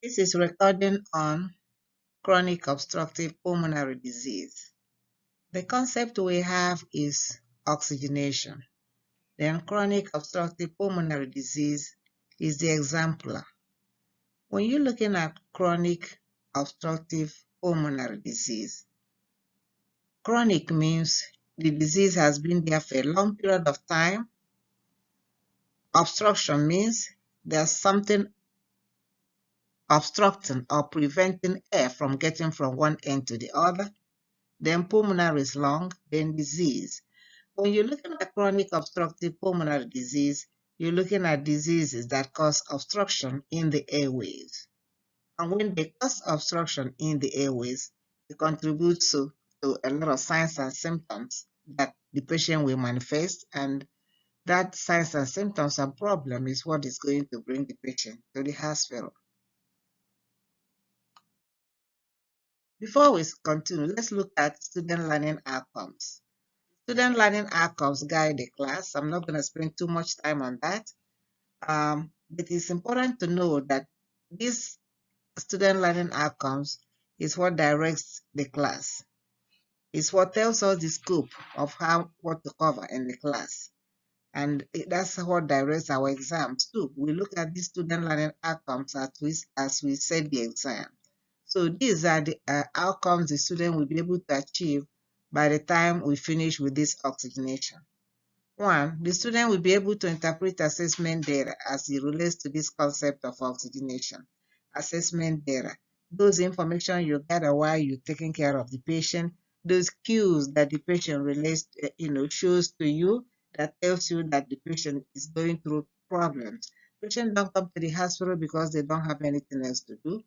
This is recording on chronic obstructive pulmonary disease. The concept we have is oxygenation. Then chronic obstructive pulmonary disease is the exemplar. When you're looking at chronic obstructive pulmonary disease, chronic means the disease has been there for a long period of time. Obstruction means there's something obstructing or preventing air from getting from one end to the other. Then pulmonary is lung, then disease. When you're looking at chronic obstructive pulmonary disease, you're looking at diseases that cause obstruction in the airways. And when they cause obstruction in the airways, it contributes to a lot of signs and symptoms that the patient will manifest, and that signs and symptoms and problem is what is going to bring the patient to the hospital. Before we continue, let's look at student learning outcomes. Student learning outcomes guide the class. I'm not going to spend too much time on that. But it's important to know that these student learning outcomes is what directs the class. It's what tells us the scope of what to cover in the class. And that's what directs our exams too. We look at these student learning outcomes as we set the exam. So these are the outcomes the student will be able to achieve by the time we finish with this oxygenation. One, the student will be able to interpret assessment data as it relates to this concept of oxygenation. Assessment data, those information you gather while you're taking care of the patient, those cues that the patient relates, shows to you that tells you that the patient is going through problems. Patients don't come to the hospital because they don't have anything else to do.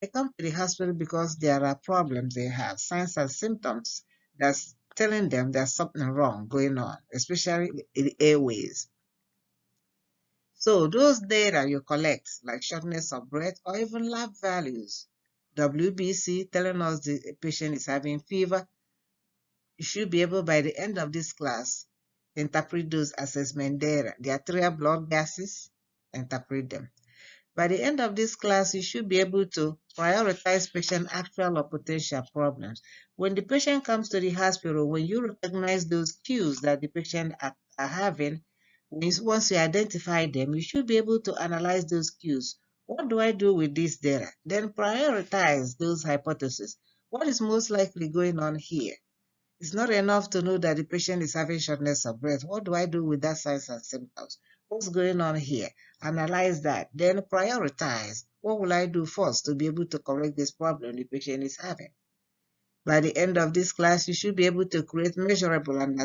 They come to the hospital because there are problems they have, signs and symptoms that's telling them there's something wrong going on, especially in the airways. So those data you collect, like shortness of breath or even lab values, WBC telling us the patient is having fever, you should be able by the end of this class interpret those assessment data. The arterial blood gases, interpret them. By the end of this class, you should be able to prioritize patient actual or potential problems. When the patient comes to the hospital, when you recognize those cues that the patient are having, once you identify them, you should be able to analyze those cues. What do I do with this data? Then prioritize those hypotheses. What is most likely going on here? It's not enough to know that the patient is having shortness of breath. What do I do with that signs and symptoms? What's going on here? Analyze that. Then prioritize. What will I do first to be able to correct this problem the patient is having? By the end of this class, you should be able to create measurable and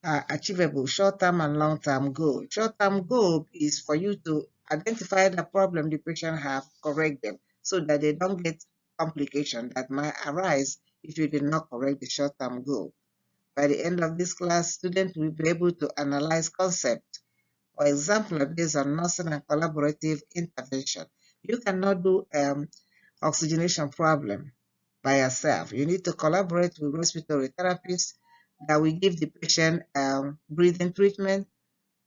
achievable short-term and long-term goal. Short-term goal is for you to identify the problem the patient have, correct them, so that they don't get complications that might arise if you did not correct the short-term goal. By the end of this class, students will be able to analyze concept or example based on nursing and collaborative intervention. You cannot do oxygenation problem by yourself. You need to collaborate with respiratory therapists that will give the patient breathing treatment,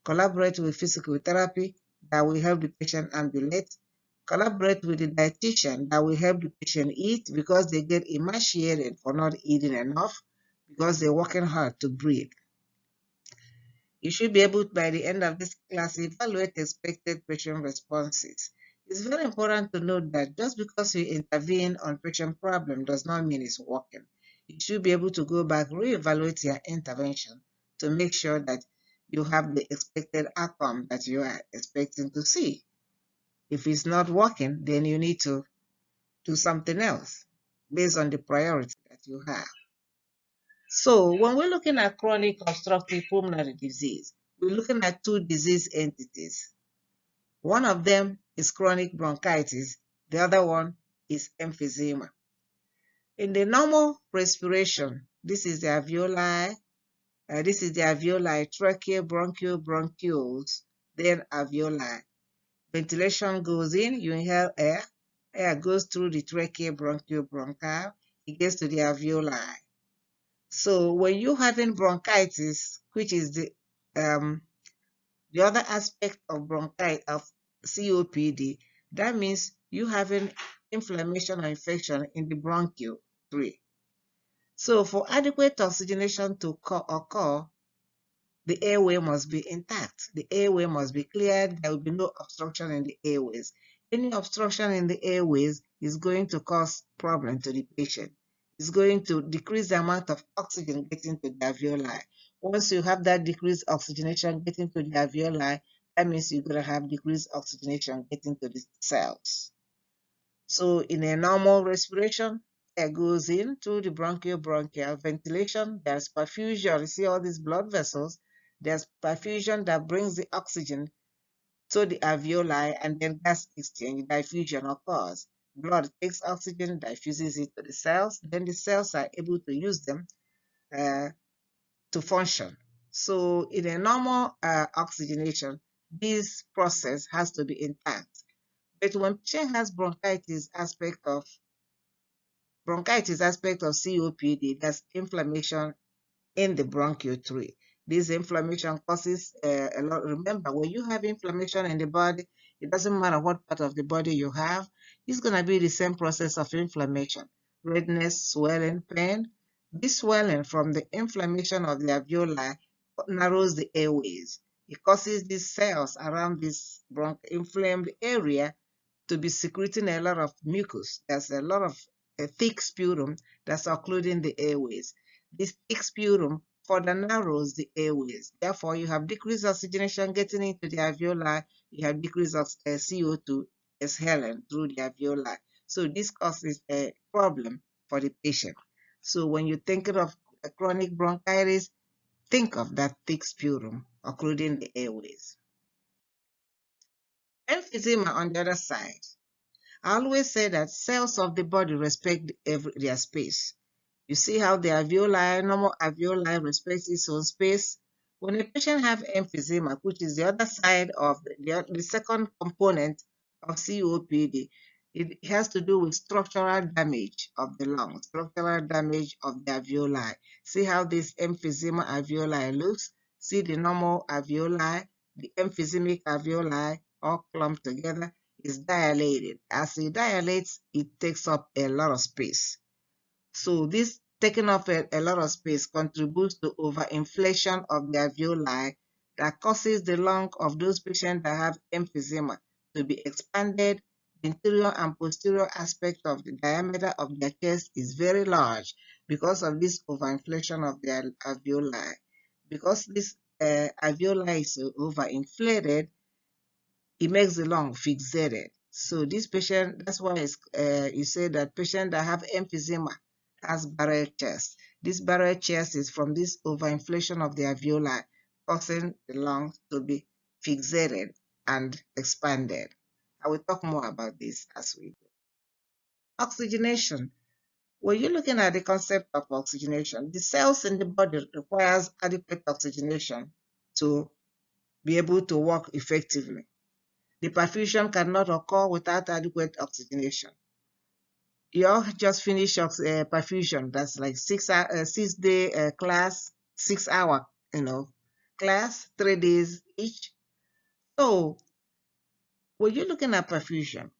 collaborate with physical therapy that will help the patient ambulate, collaborate with the dietitian that will help the patient eat because they get emaciated for not eating enough because they're working hard to breathe. You should be able to, by the end of this class, evaluate expected patient responses. It's very important to note that just because you intervene on patient problem does not mean it's working. You should be able to go back, reevaluate your intervention to make sure that you have the expected outcome that you are expecting to see. If it's not working, then you need to do something else based on the priority that you have. So when we're looking at chronic obstructive pulmonary disease, we're looking at two disease entities. One of them is chronic bronchitis. The other one is emphysema. In the normal respiration, this is the alveoli, trachea, bronchial, bronchioles, then alveoli. Ventilation goes in, you inhale air, air goes through the trachea, bronchial, bronchial, it gets to the alveoli. So when you're having bronchitis, which is the other aspect of bronchitis of COPD, that means you having inflammation or infection in the bronchial tree. So for adequate oxygenation to occur, the airway must be intact. The airway must be cleared. There will be no obstruction in the airways. Any obstruction in the airways is going to cause problem to the patient. It's going to decrease the amount of oxygen getting to the alveoli. Once you have that decreased oxygenation getting to the alveoli, that means you're going to have decreased oxygenation getting to the cells. So in a normal respiration, air goes in through the bronchial ventilation. There's perfusion. You see all these blood vessels. There's perfusion that brings the oxygen to the alveoli, and then gas exchange, diffusion occurs. Blood takes oxygen, diffuses it to the cells. Then the cells are able to use them to function. So in a normal oxygenation, this process has to be intact. But when patient has bronchitis aspect of COPD, that's inflammation in the bronchial tree. This inflammation causes a lot. Remember, when you have inflammation in the body, it doesn't matter what part of the body you have, it's going to be the same process of inflammation. Redness, swelling, pain. This swelling from the inflammation of the alveoli narrows the airways. It causes these cells around this inflamed area to be secreting a lot of mucus. There's a lot of a thick sputum that's occluding the airways. This thick sputum further narrows the airways. Therefore, you have decreased oxygenation getting into the alveoli. You have decreased CO2 exhaling through the alveoli. So this causes a problem for the patient. So when you're thinking of a chronic bronchitis, think of that thick sputum occluding the airways. Emphysema on the other side. I always say that cells of the body respect their space. You see how the alveoli, normal alveoli respects its own space. When a patient have emphysema, which is the other side of the second component of COPD, it has to do with structural damage of the lungs, structural damage of the alveoli. See how this emphysema alveoli looks? See the normal alveoli, the emphysemic alveoli all clumped together is dilated. As it dilates, it takes up a lot of space. So this taking up a lot of space contributes to overinflation of the alveoli that causes the lung of those patients that have emphysema to be expanded. The interior and posterior aspect of the diameter of their chest is very large because of this overinflation of the alveoli. Because this alveoli is overinflated, it makes the lung fixated. So this patient, that's why you say that patient that have emphysema has barrel chest. This barrel chest is from this overinflation of the alveoli, causing the lung to be fixated and expanded. I will talk more about this as we go. Oxygenation. When you're looking at the concept of oxygenation, the cells in the body requires adequate oxygenation to be able to work effectively. The perfusion cannot occur without adequate oxygenation. You all just finished perfusion. That's like 6 day class, 6 hour, class, 3 days each. So when you're looking at perfusion,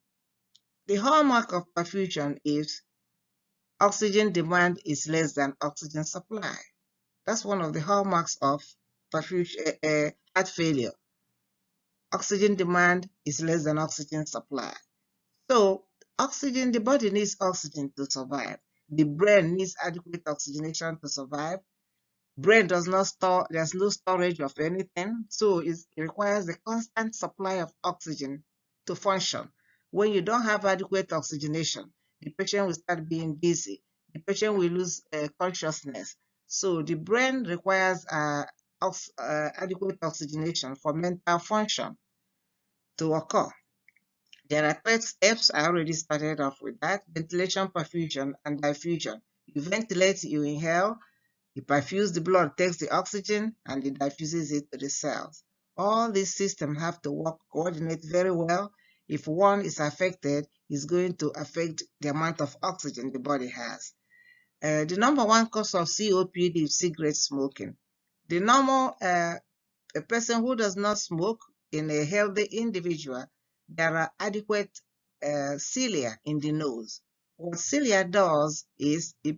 the hallmark of perfusion is oxygen demand is less than oxygen supply. That's one of the hallmarks of perfusion, heart failure. Oxygen demand is less than oxygen supply. So oxygen, the body needs oxygen to survive. The brain needs adequate oxygenation to survive. Brain does not store, there's no storage of anything. So it requires a constant supply of oxygen to function. When you don't have adequate oxygenation, the patient will start being dizzy. The patient will lose consciousness. So the brain requires adequate oxygenation for mental function to occur. There are 3 steps. I already started off with that. Ventilation, perfusion, and diffusion. You ventilate, you inhale, you perfuse the blood, takes the oxygen, and it diffuses it to the cells. All these systems have to work, coordinate very well. If one is affected, it's going to affect the amount of oxygen the body has. The number 1 cause of COPD is cigarette smoking. The normal a person who does not smoke, in a healthy individual, there are adequate cilia in the nose. What cilia does is it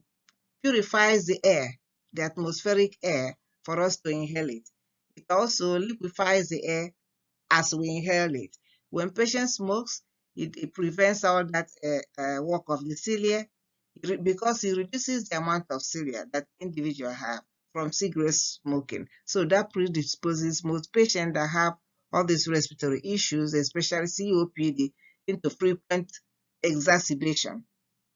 purifies the air, the atmospheric air, for us to inhale it. It also liquefies the air as we inhale it. When patient smokes, it prevents all that work of the cilia because it reduces the amount of cilia that individual have from cigarette smoking. So that predisposes most patients that have all these respiratory issues, especially COPD, into frequent exacerbation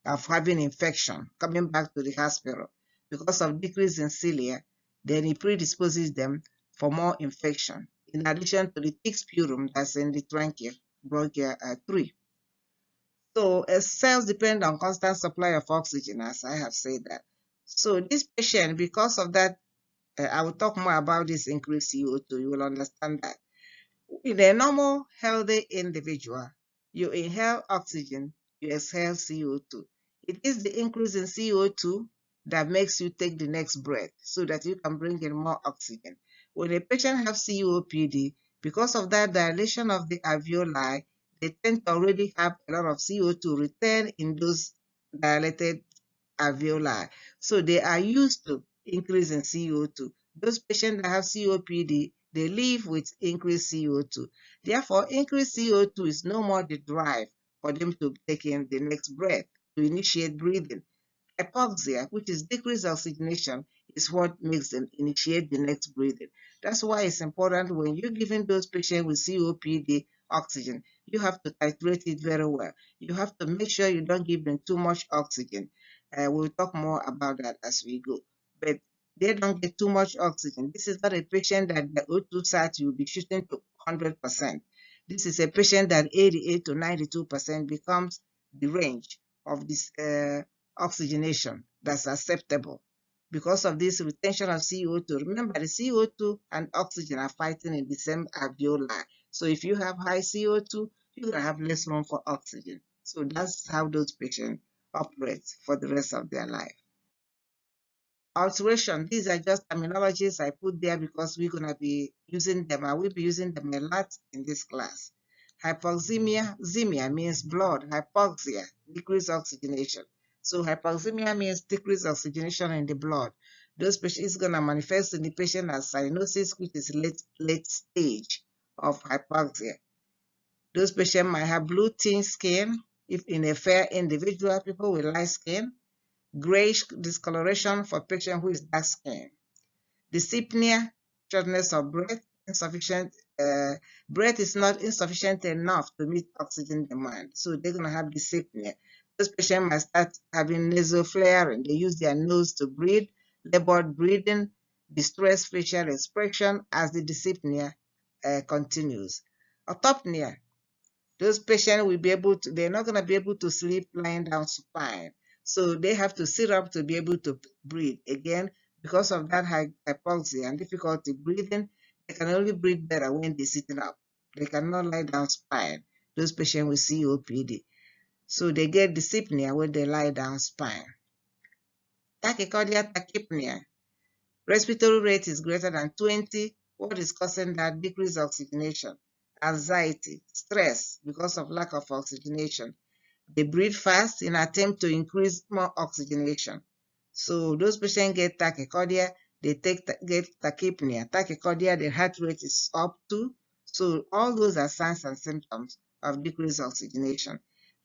of having infection, coming back to the hospital. Because of decrease in cilia, then it predisposes them for more infection, in addition to the thick sputum that's in the trachea, bronchial tree. So cells depend on constant supply of oxygen, as I have said that. So this patient, because of that, I will talk more about this increased CO2, you will understand that. In a normal, healthy individual, you inhale oxygen, you exhale CO2. It is the increase in CO2 that makes you take the next breath so that you can bring in more oxygen. When a patient has COPD, because of that dilation of the alveoli, they tend to already have a lot of CO2 retained in those dilated alveoli. So they are used to increase in CO2. Those patients that have COPD, they live with increased CO2. Therefore, increased CO2 is no more the drive for them to take in the next breath, to initiate breathing. Hypoxia, which is decreased oxygenation, is what makes them initiate the next breathing. That's why it's important when you're giving those patients with COPD oxygen, you have to titrate it very well. You have to make sure you don't give them too much oxygen. We'll talk more about that as we go. But they don't get too much oxygen. This is not a patient that the O2 sat will be shooting to 100%. This is a patient that 88 to 92% becomes the range of this oxygenation that's acceptable. Because of this retention of CO2, remember the CO2 and oxygen are fighting in the same alveoli. So if you have high CO2, you're going to have less room for oxygen. So that's how those patients operate for the rest of their life. Alteration, these are just terminologies I put there because we're going to be using them. I will be using them a lot in this class. Hypoxemia, xemia means blood, hypoxia, decreased oxygenation. So hypoxemia means decreased oxygenation in the blood. Those patients going to manifest in the patient as cyanosis, which is late stage of hypoxia. Those patients might have blue tint skin. If in a fair individual, people with light skin, grayish discoloration for patient who is dark skinned. Dyspnea, shortness of breath, insufficient breath is not insufficient enough to meet oxygen demand. So they're going to have dyspnea. Those patients might start having nasal flaring. They use their nose to breathe, labored breathing, distressed facial expression as the dyspnea continues. Autopnea, those patients will be able to, they're not going to be able to sleep lying down supine. So they have to sit up to be able to breathe. Again, because of that hypoxia and difficulty breathing, they can only breathe better when they're sitting up. They cannot lie down spine. Those patients with COPD. So they get dyspnea when they lie down spine. Tachycardia, tachypnea. Respiratory rate is greater than 20. What is causing that? Decreased oxygenation, anxiety, stress because of lack of oxygenation. They breathe fast in attempt to increase more oxygenation. So those patients get tachycardia, they get tachypnea. Tachycardia, the heart rate is up too. So all those are signs and symptoms of decreased oxygenation.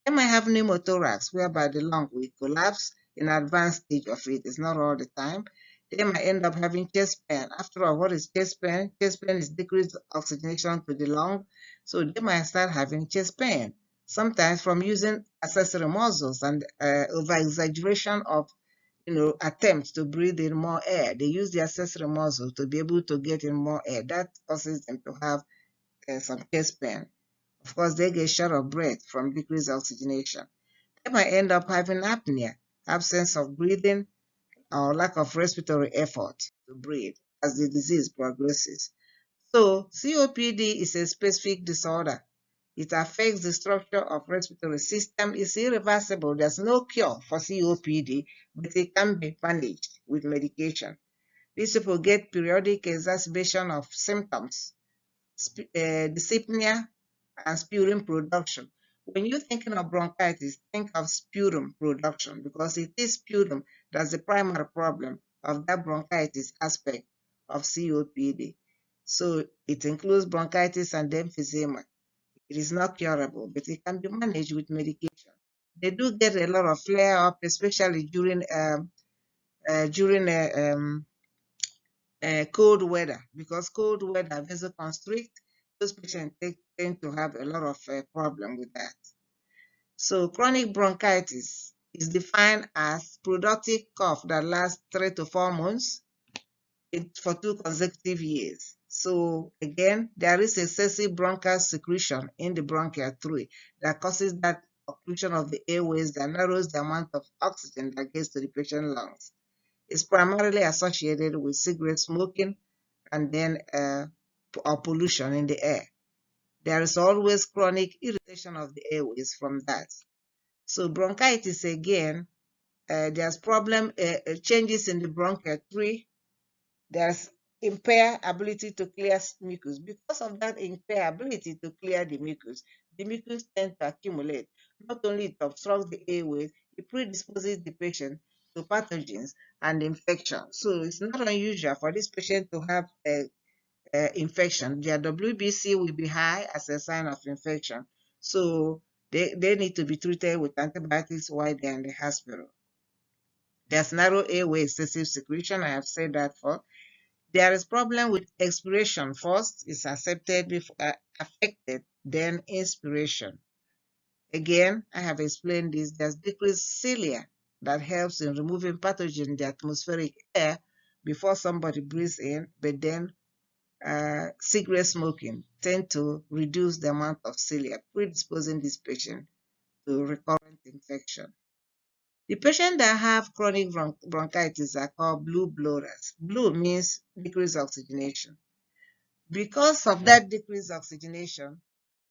They might have pneumothorax, whereby the lung will collapse in advanced stage of it. It's not all the time. They might end up having chest pain. After all, what is chest pain? Chest pain is decreased oxygenation to the lung. So they might start having chest pain, sometimes from using accessory muscles and over-exaggeration of attempts to breathe in more air. They use the accessory muscle to be able to get in more air. That causes them to have some chest pain. Of course, they get short of breath from decreased oxygenation. They might end up having apnea, absence of breathing, or lack of respiratory effort to breathe as the disease progresses. So, COPD is a specific disorder. It affects the structure of respiratory system. It's irreversible. There's no cure for COPD, but it can be managed with medication. These people get periodic exacerbation of symptoms, dyspnea, and sputum production. When you're thinking of bronchitis, think of sputum production because it is sputum that's the primary problem of that bronchitis aspect of COPD. So it includes bronchitis and emphysema. It is not curable, but it can be managed with medication. They do get a lot of flare up, especially during cold weather, because cold weather vasoconstrict. Those patients tend to have a lot of problem with that. So chronic bronchitis is defined as productive cough that lasts 3 to 4 months for 2 consecutive years. So again, there is excessive bronchial secretion in the bronchial tree that causes that occlusion of the airways that narrows the amount of oxygen that gets to the patient's lungs. It's primarily associated with cigarette smoking and then or pollution in the air. There is always chronic irritation of the airways from that. So bronchitis again, there's problem changes in the bronchial tree. There's impaired ability to clear mucus. Because of that impaired ability to clear the mucus tends to accumulate. Not only it obstructs the airways, it predisposes the patient to pathogens and infection. So it's not unusual for this patient to have infection. Their WBC will be high as a sign of infection. So they need to be treated with antibiotics while they're in the hospital. There's narrow airway excessive secretion. I have said that for. There is problem with expiration. First is accepted before, affected, then inspiration. Again, I have explained this. There's decreased cilia that helps in removing pathogen in the atmospheric air before somebody breathes in, but then cigarette smoking tend to reduce the amount of cilia, predisposing this patient to recurrent infection. The patients that have chronic bronchitis are called blue bloaters. Blue means decreased oxygenation. Because of that decreased oxygenation,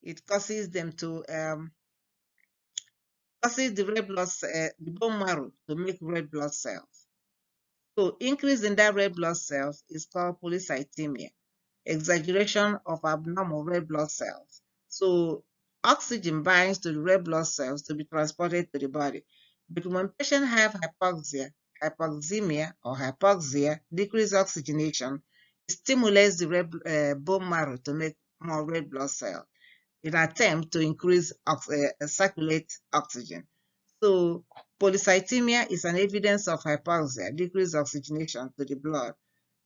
it causes them to causes the red blood the bone marrow to make red blood cells. So increase in that red blood cells is called polycythemia, exaggeration of abnormal red blood cells. So oxygen binds to the red blood cells to be transported to the body. But when patients have hypoxemia or hypoxia, decreased oxygenation, it stimulates the red bone marrow to make more red blood cells in an attempt to increase circulate oxygen. So polycythemia is an evidence of hypoxia, decreased oxygenation to the blood.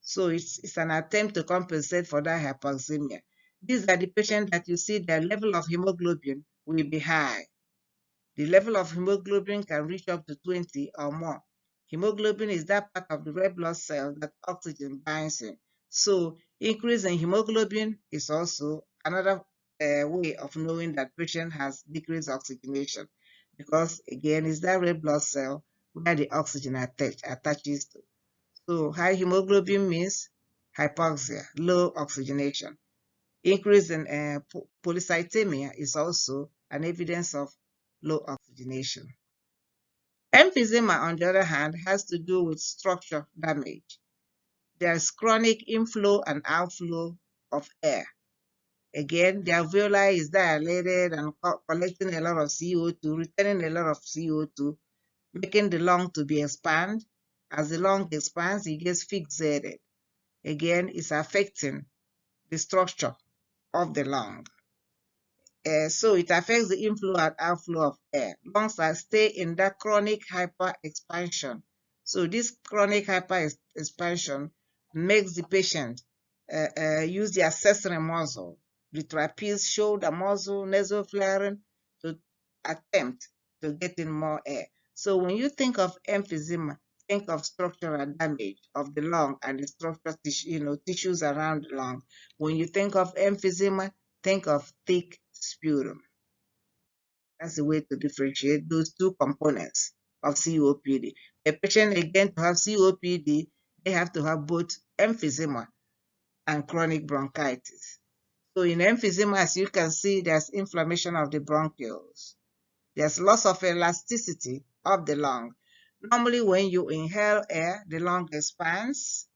So it's an attempt to compensate for that hypoxemia. These are the patients that you see their level of hemoglobin will be high. The level of hemoglobin can reach up to 20 or more. Hemoglobin is that part of the red blood cell that oxygen binds in. So increase in hemoglobin is also another way of knowing that patient has decreased oxygenation, because again, it's that red blood cell where the oxygen attaches to. So high hemoglobin means hypoxia, low oxygenation. Increase in polycythemia is also an evidence of low oxygenation. Emphysema, on the other hand, has to do with structure damage. There's chronic inflow and outflow of air. Again, the alveoli is dilated and collecting a lot of CO2, returning a lot of CO2, making the lung to be expand. As the lung expands, it gets fixated. Again, it's affecting the structure of the lung. So it affects the inflow and outflow of air. Lungs that stay in that chronic hyperexpansion. So this chronic hyperexpansion makes the patient use the accessory muscle, the trapezius, shoulder muscle, nasopharynx, to attempt to get in more air. So when you think of emphysema, think of structural damage of the lung and the structural tissues around the lung. When you think of emphysema, think of thick sputum. That's the way to differentiate those two components of COPD. A patient, again, to have COPD, they have to have both emphysema and chronic bronchitis. So in emphysema, as you can see, there's inflammation of the bronchioles. There's loss of elasticity of the lung. Normally, when you inhale air, the lung expands.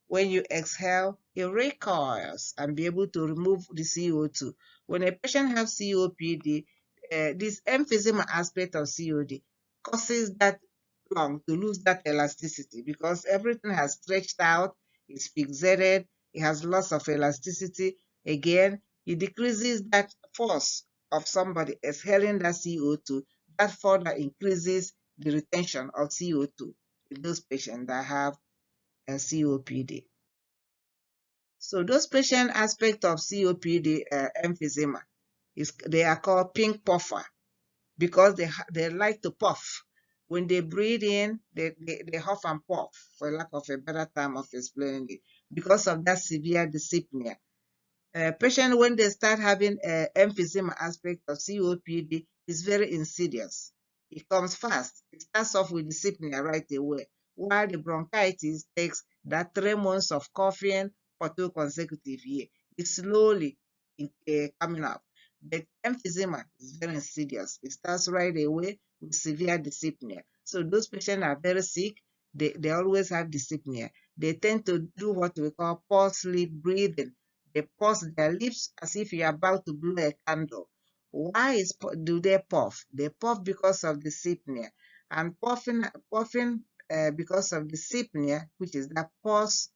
When you exhale, it recoils and be able to remove the CO2. When a patient has COPD, this emphysema aspect of COD causes that lung to lose that elasticity because everything has stretched out, it's fixated, it has loss of elasticity. Again, it decreases that force of somebody exhaling that CO2, that further increases the retention of CO2 in those patients that have COPD. So those patient aspect of COPD emphysema they are called pink puffer because they like to puff. When they breathe in, they huff and puff, for lack of a better term of explaining it, because of that severe dyspnea. Patient, when they start having emphysema aspect of COPD, is very insidious. It comes fast. It starts off with dyspnea right away, while the bronchitis takes that 3 months of coughing for 2 consecutive years. It's slowly coming up. But emphysema is very insidious. It starts right away with severe dyspnea. So those patients are very sick. They always have dyspnea. They tend to do what we call pulse sleep breathing. They pulse their lips as if you're about to blow a candle. Why do they puff? They puff because of the dyspnea. And puffing because of the dyspnea, which is the pulse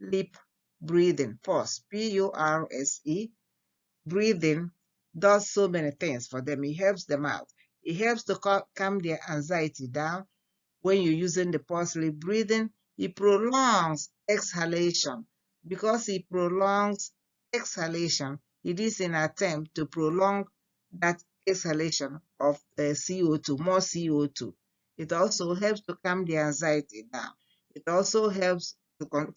lip breathing, pulse, P-U-R-S-E, breathing does so many things for them. It helps them out. It helps to calm their anxiety down. When you're using the pulse-lip breathing, it prolongs exhalation. Because it prolongs exhalation, it is an attempt to prolong that exhalation of CO2, more CO2. It also helps to calm the anxiety down. It also helps the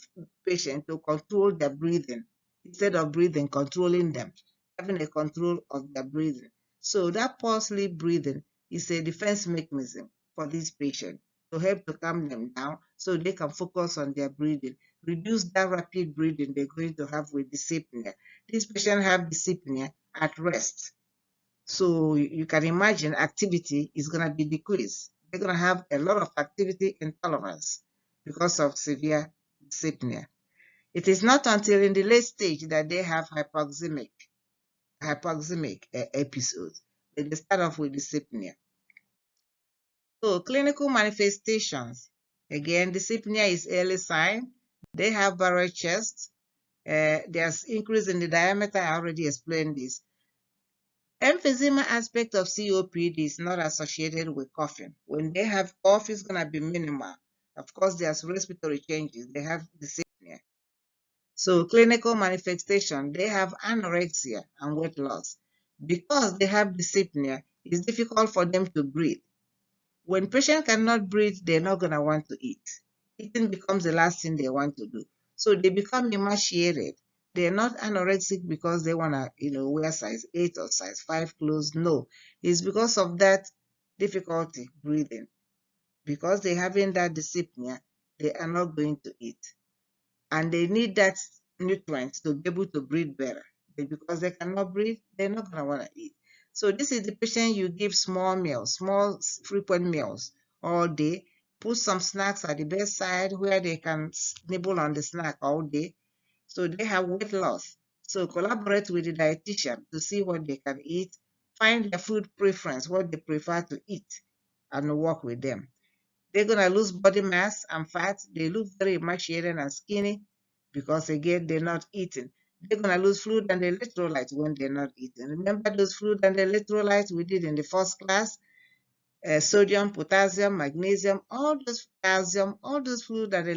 patient to control their breathing instead of breathing, controlling them, having a control of their breathing. So that pulse-lip breathing is a defense mechanism for these patients to help to calm them down so they can focus on their breathing, reduce that rapid breathing they're going to have with dyspnea. These patients have dyspnea at rest. So you can imagine activity is going to be decreased. They're going to have a lot of activity intolerance because of severe dyspnea. It is not until in the late stage that they have hypoxemic episodes. They start off with dyspnea. So clinical manifestations. Again, dyspnea is early sign. They have barrel chest. There's increase in the diameter. I already explained this. Emphysema aspect of COPD is not associated with coughing. When they have cough, it's going to be minimal. Of course, there's respiratory changes. They have dyspnea. So clinical manifestation, they have anorexia and weight loss. Because they have dyspnea, it's difficult for them to breathe. When patients cannot breathe, they're not going to want to eat. Eating becomes the last thing they want to do. So they become emaciated. They're not anorexic because they want to, wear size 8 or size 5 clothes. No, it's because of that difficulty breathing. Because they're having that dyspnea, they are not going to eat. And they need that nutrient to be able to breathe better. But because they cannot breathe, they're not going to want to eat. So this is the patient you give small meals, small frequent meals all day. Put some snacks at the bedside where they can nibble on the snack all day. So they have weight loss. So collaborate with the dietitian to see what they can eat. Find their food preference, what they prefer to eat, and work with them. They're going to lose body mass and fat. They look very emaciated and skinny because, again, they're not eating. They're going to lose fluid and electrolytes when they're not eating. Remember those fluid and electrolytes we did in the first class? Sodium, potassium, magnesium, all those calcium, all those fluid and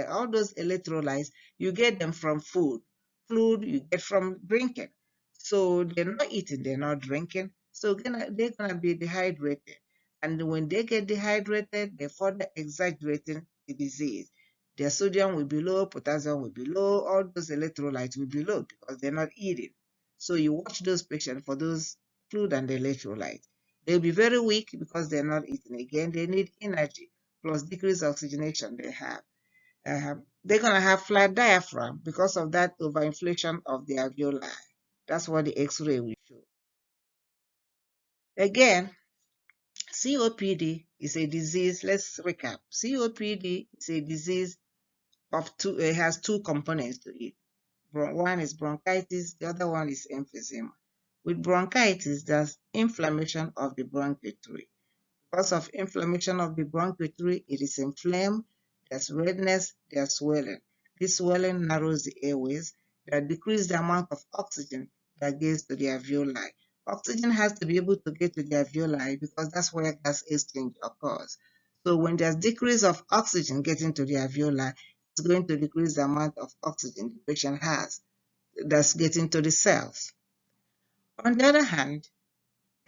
all those electrolytes, you get them from food. Fluid you get from drinking. So they're not eating, they're not drinking. So they're gonna be dehydrated. And when they get dehydrated, they're further exaggerating the disease. Their sodium will be low, potassium will be low, all those electrolytes will be low because they're not eating. So you watch those patients for those fluid and electrolytes. They'll be very weak because they're not eating. Again, they need energy plus decreased oxygenation they have. They're going to have flat diaphragm because of that overinflation of the alveoli. That's what the X-ray will show. Again, COPD is a disease. Let's recap. COPD is a disease of two. It has two components to it. One is bronchitis. The other one is emphysema. With bronchitis, there's inflammation of the bronchial tree. Because of inflammation of the bronchial tree, it is inflamed, there's redness, there's swelling. This swelling narrows the airways, that decreases the amount of oxygen that gets to the alveoli. Oxygen has to be able to get to the alveoli because that's where gas exchange occurs. So when there's decrease of oxygen getting to the alveoli, it's going to decrease the amount of oxygen the patient has that's getting to the cells. On the other hand,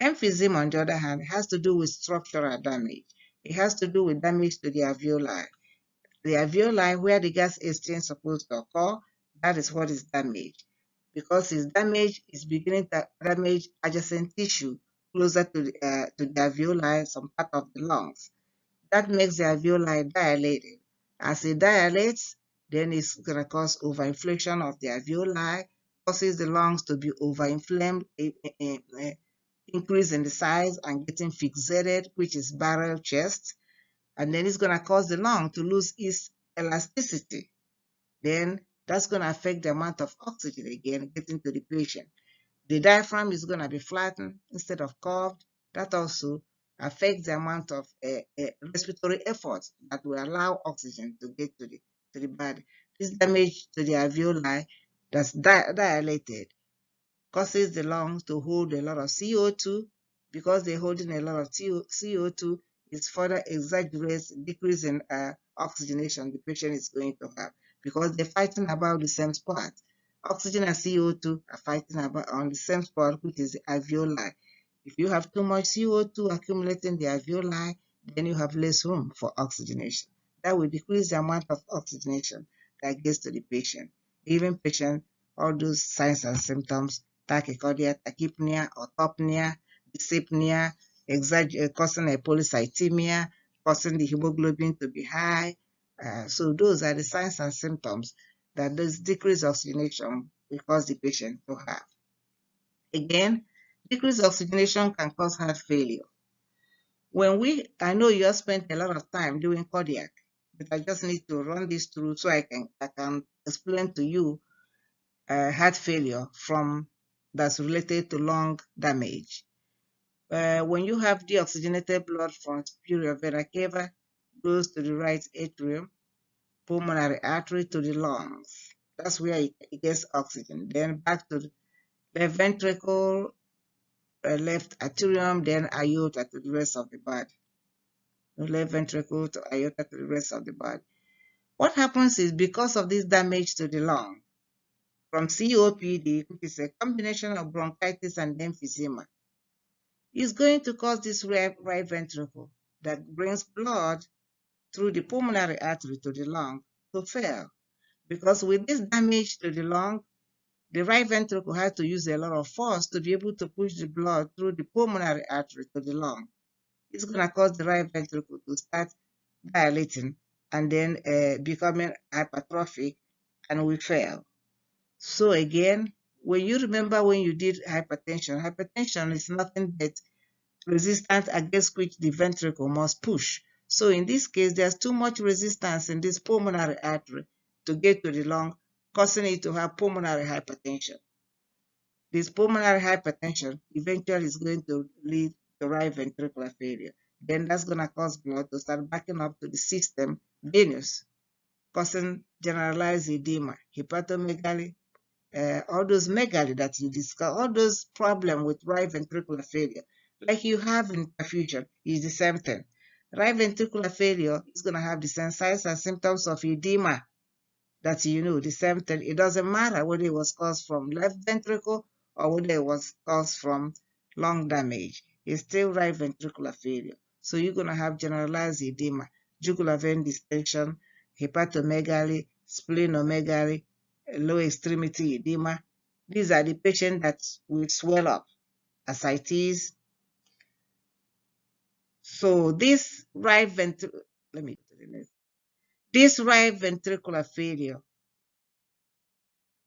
emphysema, on the other hand, has to do with structural damage. It has to do with damage to the alveoli. The alveoli, where the gas exchange is supposed to occur, that is what is damaged. Because it's damaged, it's beginning to damage adjacent tissue closer to the alveoli, some part of the lungs. That makes the alveoli dilated. As it dilates, then it's going to cause overinflation of the alveoli, causes the lungs to be overinflamed, increase in the size and getting fixated, which is barrel chest, and then it's going to cause the lung to lose its elasticity. Then that's going to affect the amount of oxygen again getting to the patient. The diaphragm is going to be flattened instead of curved. That also affects the amount of respiratory effort that will allow oxygen to get to the body. This damage to the alveoli that's dilated causes the lungs to hold a lot of CO2. Because they're holding a lot of CO2, it further exaggerates decrease in oxygenation the patient is going to have because they're fighting about the same spot. Oxygen and CO2 are fighting about on the same spot, which is the alveoli. If you have too much CO2 accumulating the alveoli, then you have less room for oxygenation. That will decrease the amount of oxygenation that gets to the patient. Even patient, all those signs and symptoms, tachycardia, tachypnea, autopnea, dyspnea, causing a polycythemia, causing the hemoglobin to be high. So those are the signs and symptoms that this decreased oxygenation will cause the patient to have. Again, decreased oxygenation can cause heart failure. I know you have spent a lot of time doing cardiac, but I just need to run this through so I can explain to you heart failure that's related to lung damage. When you have deoxygenated blood from superior vena cava, goes to the right atrium, pulmonary artery to the lungs. That's where it gets oxygen. Then back to the left ventricle, left atrium, then aorta to the rest of the body. The left ventricle to aorta to the rest of the body. What happens is because of this damage to the lung from COPD, which is a combination of bronchitis and emphysema, is going to cause this right ventricle that brings blood through the pulmonary artery to the lung to fail. Because with this damage to the lung, the right ventricle has to use a lot of force to be able to push the blood through the pulmonary artery to the lung. It's going to cause the right ventricle to start dilating and then becoming hypertrophic and will fail. So again, when you remember when you did hypertension is nothing but resistance against which the ventricle must push. So in this case, there's too much resistance in this pulmonary artery to get to the lung, causing it to have pulmonary hypertension. This pulmonary hypertension eventually is going to lead to right ventricular failure. Then that's going to cause blood to start backing up to the system venous, causing generalized edema, hepatomegaly, all those megaly that you discuss, all those problems with right ventricular failure, like you have in perfusion, is the same thing. Right ventricular failure is going to have the same signs and symptoms of edema that the same thing. It doesn't matter whether it was caused from left ventricle or whether it was caused from lung damage. It's still right ventricular failure. So you're going to have generalized edema, jugular vein distension, hepatomegaly, splenomegaly, low extremity edema. These are the patients that will swell up, ascites. So this right ventricular, let me go to the next. This right ventricular failure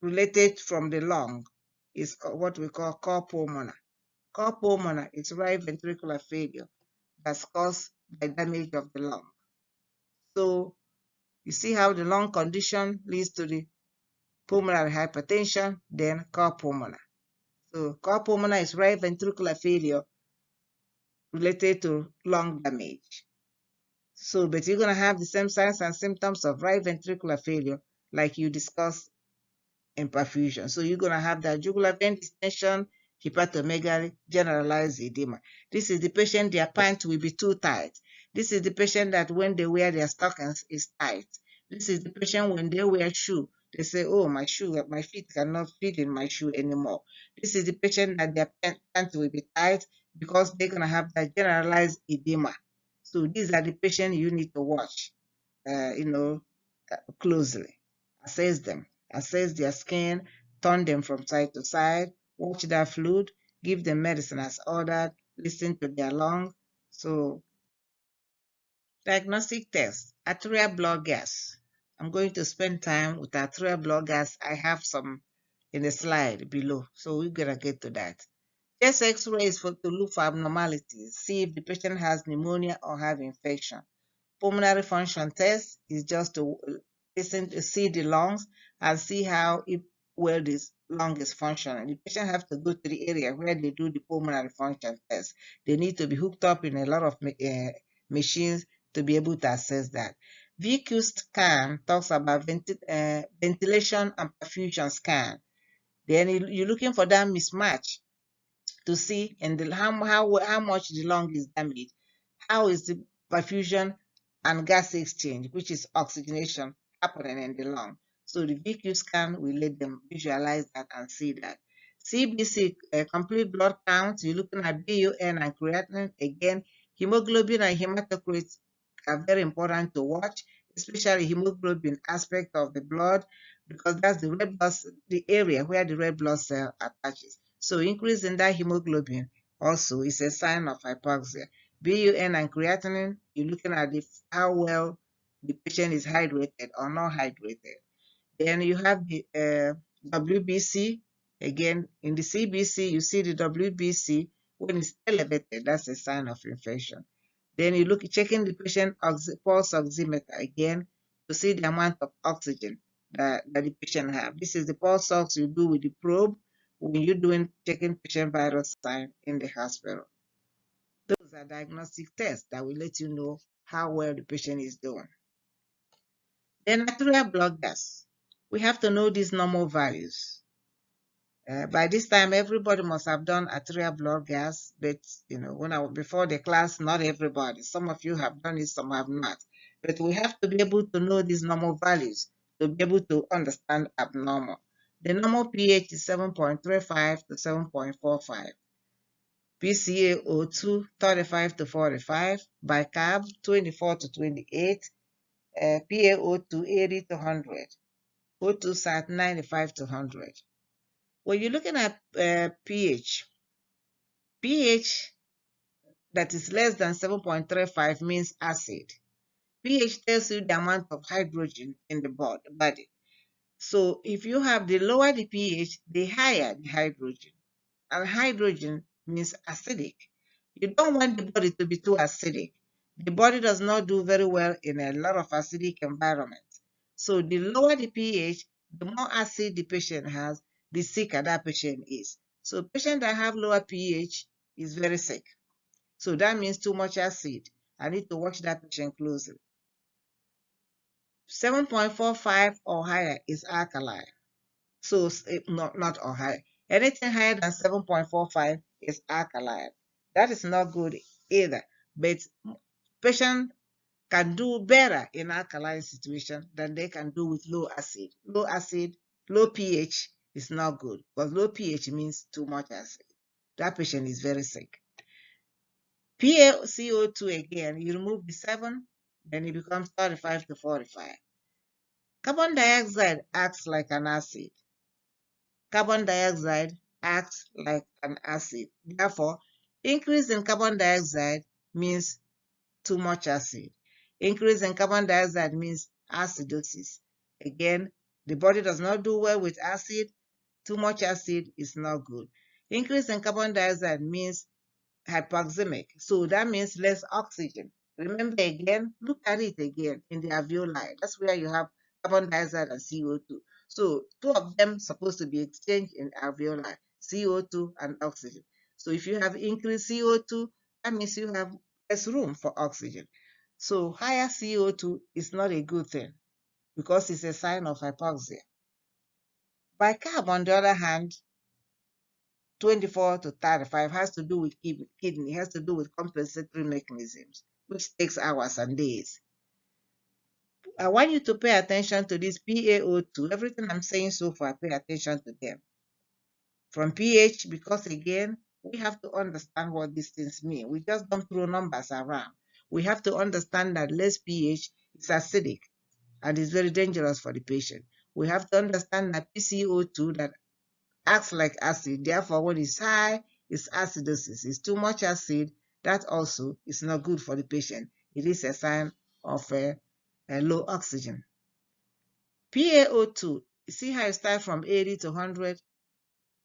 related from the lung is what we call cor pulmonar. Cor pulmonar is right ventricular failure that's caused by damage of the lung. So you see how the lung condition leads to the pulmonary hypertension, then cor pulmonar. So cor pulmonale is right ventricular failure related to lung damage. So, but you're going to have the same signs and symptoms of right ventricular failure like you discussed in perfusion. So you're going to have that jugular vein distension, hepatomegaly, generalized edema. This is the patient, their pants will be too tight. This is the patient that when they wear their stockings is tight. This is the patient when they wear shoe, they say, oh, my shoe, my feet cannot fit in my shoe anymore. This is the patient that their pants will be tight because they're going to have that generalized edema. So these are the patients you need to watch, closely. Assess them, assess their skin, turn them from side to side, watch their fluid, give them medicine as ordered, listen to their lungs. So, diagnostic test, arterial blood gas. I'm going to spend time with arterial blood gas. I have some in the slide below, so we're going to get to that. Chest x-ray is to look for abnormalities, see if the patient has pneumonia or have infection. Pulmonary function test is just to listen to see the lungs and see how well this lung is functioning. The patient have to go to the area where they do the pulmonary function test. They need to be hooked up in a lot of machines to be able to assess that. VQ scan talks about ventilation and perfusion scan. Then you're looking for that mismatch to see and how much the lung is damaged. How is the perfusion and gas exchange, which is oxygenation, happening in the lung? So the VQ scan will let them visualize that and see that. CBC, complete blood count, you're looking at BUN and creatinine. Again, hemoglobin and hematocrit are very important to watch, especially hemoglobin aspect of the blood, because that's the red blood, the area where the red blood cell attaches. So increase in that hemoglobin also is a sign of hypoxia. BUN and creatinine, you're looking at how well the patient is hydrated or not hydrated. Then you have the WBC. Again, in the CBC, you see the WBC. When it's elevated, that's a sign of infection. Then you look checking the patient pulse oximeter again to see the amount of oxygen that the patient have. This is the pulse ox you do with the probe when you're doing checking patient vital sign in the hospital. Those are diagnostic tests that will let you know how well the patient is doing. Then arterial blood gas. We have to know these normal values. By this time, everybody must have done arterial blood gas, but before the class, not everybody. Some of you have done it, some have not. But we have to be able to know these normal values to be able to understand abnormal. The normal pH is 7.35 to 7.45. PCaO2 35 to 45, bicarb 24 to 28, PaO2 80 to 100, O2 sat 95 to 100. When you're looking at pH that is less than 7.35 means acid. pH tells you the amount of hydrogen in the body. So if you have the lower the pH, the higher the hydrogen. And hydrogen means acidic. You don't want the body to be too acidic. The body does not do very well in a lot of acidic environments. So the lower the pH, the more acid the patient has, the sicker that patient is. So patient that have lower pH is very sick. So that means too much acid. I need to watch that patient closely. 7.45 or higher is alkaline. So not or higher. Anything higher than 7.45 is alkaline. That is not good either. But patient can do better in alkaline situation than they can do with low acid. Low acid, low pH is not good because low pH means too much acid. That patient is very sick. PaCO2 again, you remove the 7, then it becomes 35 to 45. Carbon dioxide acts like an acid. Carbon dioxide acts like an acid. Therefore, increase in carbon dioxide means too much acid. Increase in carbon dioxide means acidosis. Again, the body does not do well with acid. Too much acid is not good. Increase in carbon dioxide means hypoxemic. So that means less oxygen. Remember again, look at it again in the alveoli. That's where you have carbon dioxide and CO2. So two of them supposed to be exchanged in alveoli. CO2 and oxygen. So if you have increased CO2, that means you have less room for oxygen. So higher CO2 is not a good thing because it's a sign of hypoxia. Bicarb, on the other hand, 24 to 35 has to do with kidney, has to do with compensatory mechanisms, which takes hours and days. I want you to pay attention to this PaO2. Everything I'm saying so far, pay attention to them. From pH, because again, we have to understand what these things mean. We just don't throw numbers around. We have to understand that less pH is acidic and is very dangerous for the patient. We have to understand that PCO2 that acts like acid, therefore when it's high, it's acidosis. It's too much acid, that also is not good for the patient. It is a sign of a low oxygen. PaO2, you see how it starts from 80 to 100?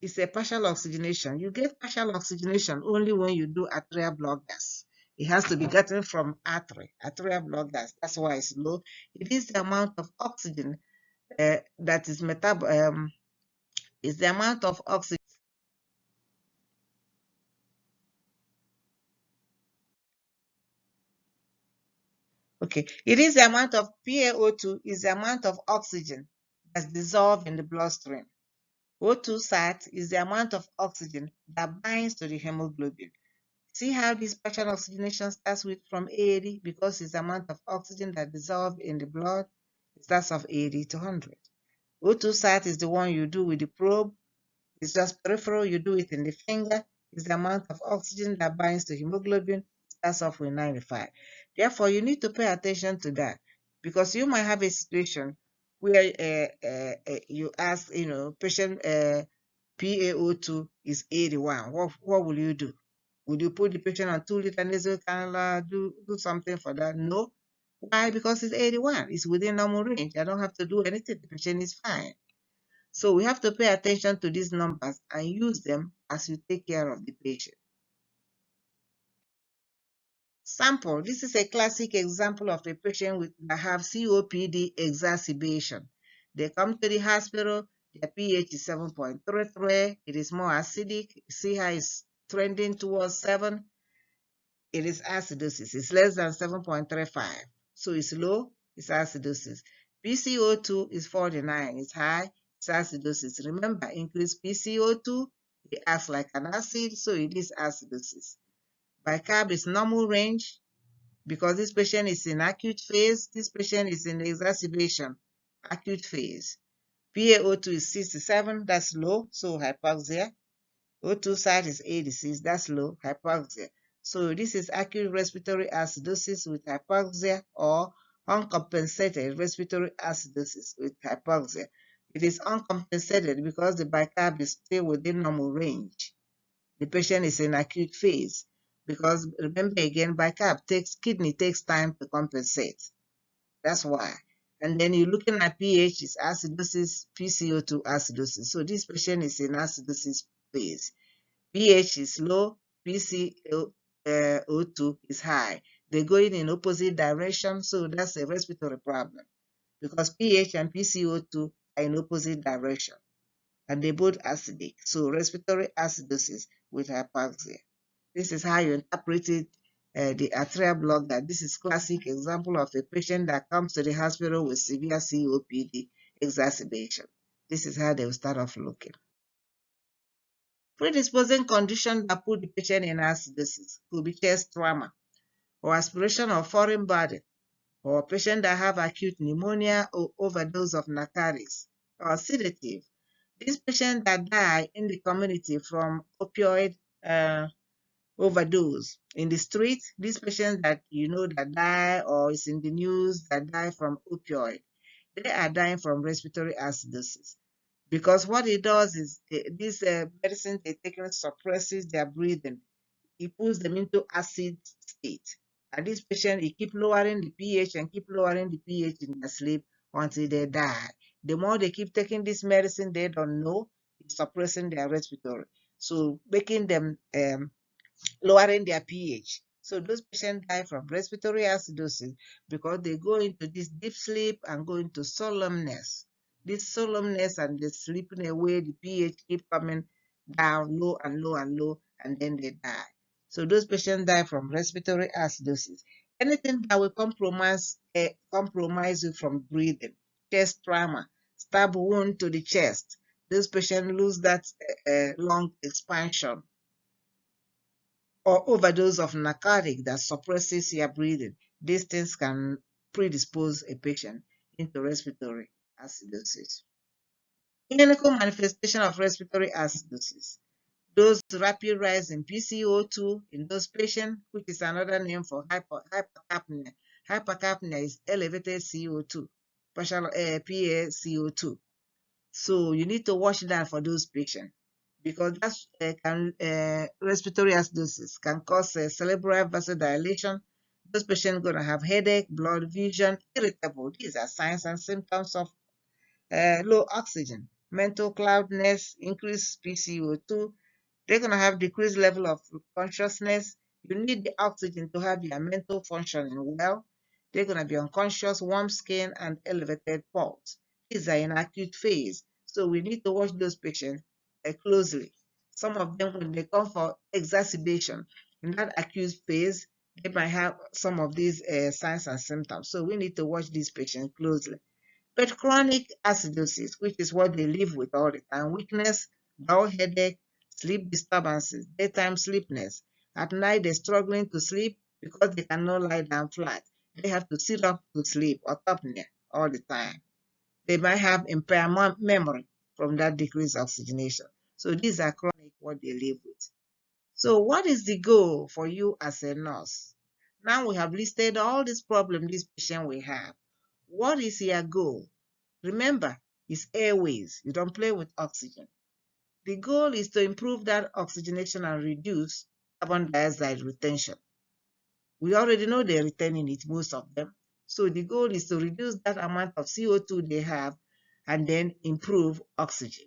It's a partial oxygenation. You get partial oxygenation only when you do arterial blood gas. It has to be gotten from arterial blood gas. That's why it's low. It is the amount of oxygen that is is the amount of oxygen. Okay, it is the amount of PaO2 is the amount of oxygen that's dissolved in the bloodstream. O2 sat is the amount of oxygen that binds to the hemoglobin. See how this partial oxygenation starts with from 80 because it's the amount of oxygen that dissolved in the blood. It starts off 80 to 100. O2 sat is the one you do with the probe. It's just peripheral. You do it in the finger. It's the amount of oxygen that binds to hemoglobin. It starts off with 95. Therefore, you need to pay attention to that because you might have a situation where you ask, patient PaO2 is 81. What will you do? Would you put the patient on 2-liter nasal cannula, do something for that? No. Why? Because it's 81. It's within normal range. I don't have to do anything. The patient is fine. So we have to pay attention to these numbers and use them as you take care of the patient. Sample. This is a classic example of a patient that have COPD exacerbation. They come to the hospital, their pH is 7.33. It is more acidic. See how it's trending towards 7. It is acidosis. It's less than 7.35. So it's low, it's acidosis. PCO2 is 49. It's high, it's acidosis. Remember, increased PCO2, it acts like an acid, so it is acidosis. Bicarb is normal range because this patient is in acute phase. This patient is in exacerbation, acute phase. PaO2 is 67, that's low, so hypoxia. O2 site is 86, that's low, hypoxia. So this is acute respiratory acidosis with hypoxia or uncompensated respiratory acidosis with hypoxia. It is uncompensated because the bicarb is still within normal range. The patient is in acute phase because remember again, kidney takes time to compensate. That's why. And then you're looking at pH is acidosis, PCO2 acidosis. So this patient is in acidosis phase. pH is low, PCO2 is high. They're going in opposite direction, so that's a respiratory problem because pH and PCO2 are in opposite direction and they both acidic. So respiratory acidosis with hypoxia. This is how you interpreted the arterial block. That this is classic example of a patient that comes to the hospital with severe COPD exacerbation. This is how they will start off looking. Predisposing condition that put the patient in acidosis could be chest trauma or aspiration of foreign body or patient that have acute pneumonia or overdose of narcotics or sedative. These patients that die in the community from opioid overdose in the street, these patients that that die or is in the news that die from opioid, they are dying from respiratory acidosis. Because what it does is this medicine they're taking suppresses their breathing. It puts them into acid state. And this patient, it keep lowering the pH and keep lowering the pH in their sleep until they die. The more they keep taking this medicine, they don't know it's suppressing their respiratory. So making them lowering their pH. So those patients die from respiratory acidosis because they go into this deep sleep and go into solemnness. This solemnness and the sleeping away, the pH keep coming down, low and low and low, and then they die. So those patients die from respiratory acidosis. Anything that will compromise you from breathing, chest trauma, stab wound to the chest, those patients lose that lung expansion, or overdose of narcotic that suppresses your breathing. These things can predispose a patient into respiratory acidosis. Clinical manifestation of respiratory acidosis. Those rapid rise in PCO2 in those patients, which is another name for hypercapnia. Hypercapnia is elevated CO2, partial PaCO2. So you need to watch that for those patients, because that's respiratory acidosis can cause cerebral vasodilation. Those patients are going to have headache, blood vision, irritable. These are signs and symptoms of low oxygen, mental cloudiness, increased PCO2. They're going to have decreased level of consciousness. You need the oxygen to have your mental functioning well. They're going to be unconscious, warm skin, and elevated pulse. These are in acute phase. So we need to watch those patients closely. Some of them, when they come for exacerbation, in that acute phase, they might have some of these signs and symptoms. So we need to watch these patients closely. But chronic acidosis, which is what they live with all the time, weakness, dull headache, sleep disturbances, daytime sleepiness. At night, they're struggling to sleep because they cannot lie down flat. They have to sit up to sleep, autopnea, all the time. They might have impaired memory from that decreased oxygenation. So these are chronic, what they live with. So what is the goal for you as a nurse? Now we have listed all these problems this patient will have. What is your goal? Remember, it's airways. You don't play with oxygen. The goal is to improve that oxygenation and reduce carbon dioxide retention. We already know they're retaining it, most of them. So the goal is to reduce that amount of CO2 they have and then improve oxygen.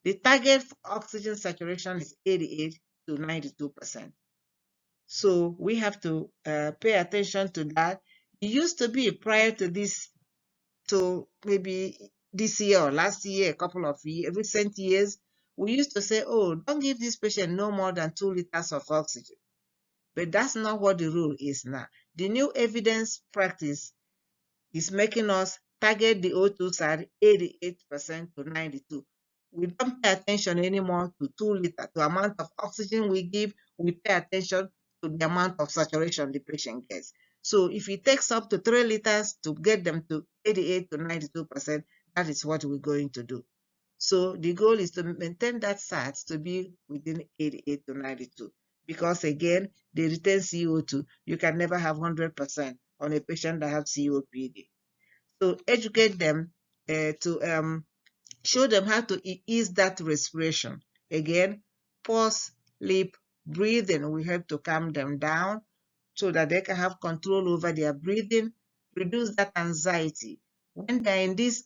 The target for oxygen saturation is 88 to 92%. So we have to pay attention to that. It used to be prior to this, to maybe this year or last year, a couple of recent years, we used to say, oh, don't give this patient no more than 2 liters of oxygen. But that's not what the rule is now. The new evidence practice is making us target the O2 side 88% to 92. We don't pay attention anymore to 2 liters, the amount of oxygen we give. We pay attention to the amount of saturation the patient gets. So if it takes up to 3 liters to get them to 88 to 92%, that is what we're going to do. So the goal is to maintain that SAT to be within 88 to 92. Because again, they retain CO2. You can never have 100% on a patient that has COPD. So educate them to show them how to ease that respiration. Again, pause, lip, breathing will help to calm them down so that they can have control over their breathing, reduce that anxiety. When they're in this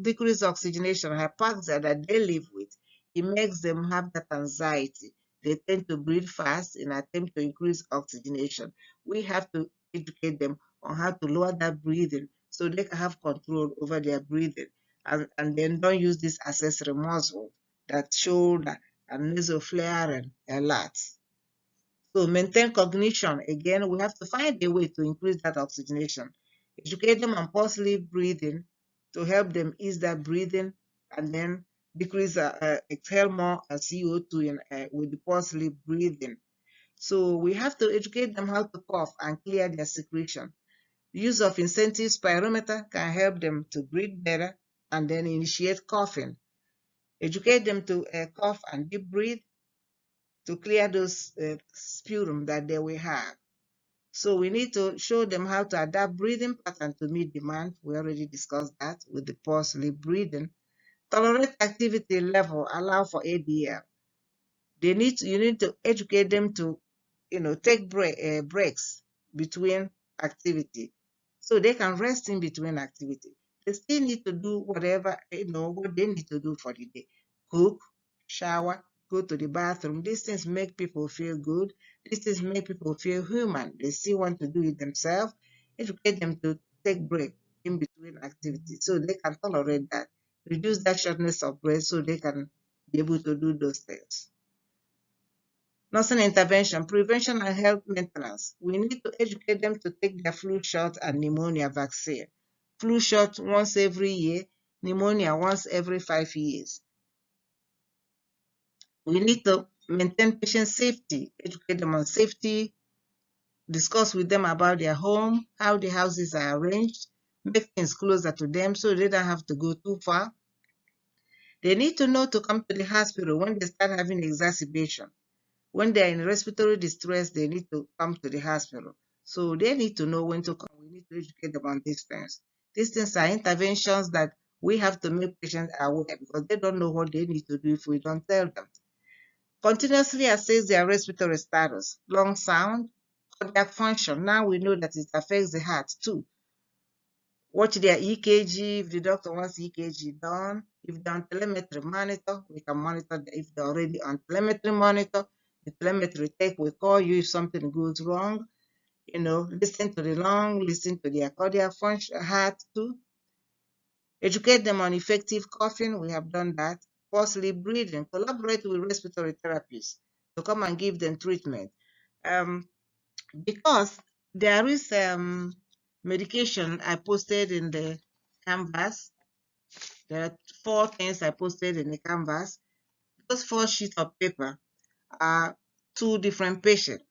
decreased oxygenation hypoxia that they live with, it makes them have that anxiety. They tend to breathe fast in attempt to increase oxygenation. We have to educate them on how to lower that breathing so they can have control over their breathing. And then don't use this accessory muscle, that shoulder and nasopharyngeal and lats. So maintain cognition. Again, we have to find a way to increase that oxygenation. Educate them on pulse-lead breathing to help them ease that breathing and then decrease, exhale more CO2 with the pulse-lead breathing. So we have to educate them how to cough and clear their secretion. Use of incentive spirometer can help them to breathe better and then initiate coughing. Educate them to cough and deep breathe to clear those sputum that they will have. So we need to show them how to adapt breathing pattern to meet demand. We already discussed that with the pulse-lead breathing. Tolerate activity level, allow for ADL. You need to educate them to, take breaks between activity, so they can rest in between activity. They still need to do whatever, what they need to do for the day. Cook, shower, go to the bathroom. These things make people feel good. These things make people feel human. They still want to do it themselves. Educate them to take break in between activities so they can tolerate that. Reduce that shortness of breath so they can be able to do those things. Nursing intervention, prevention and health maintenance. We need to educate them to take their flu shot and pneumonia vaccine. Flu shot once every year, pneumonia once every 5 years. We need to maintain patient safety, educate them on safety, discuss with them about their home, how the houses are arranged, make things closer to them so they don't have to go too far. They need to know to come to the hospital when they start having exacerbation. When they are in respiratory distress, they need to come to the hospital. So they need to know when to come. We need to educate them on these things. These things are interventions that we have to make patients aware because they don't know what they need to do if we don't tell them. Continuously assess their respiratory status, lung sound, cardiac function. Now we know that it affects the heart too. Watch their EKG if the doctor wants EKG done. If they're on telemetry monitor, we can monitor them. If they're already on telemetry monitor, the telemetry tech will call you if something goes wrong. Listen to the lung, listen to their cardiac function, heart too. Educate them on effective coughing, we have done that. Forcefully breathing, collaborate with respiratory therapists to come and give them treatment. Because there is medication I posted in the canvas. There are 4 things I posted in the canvas. Those 4 sheets of paper are 2 different patients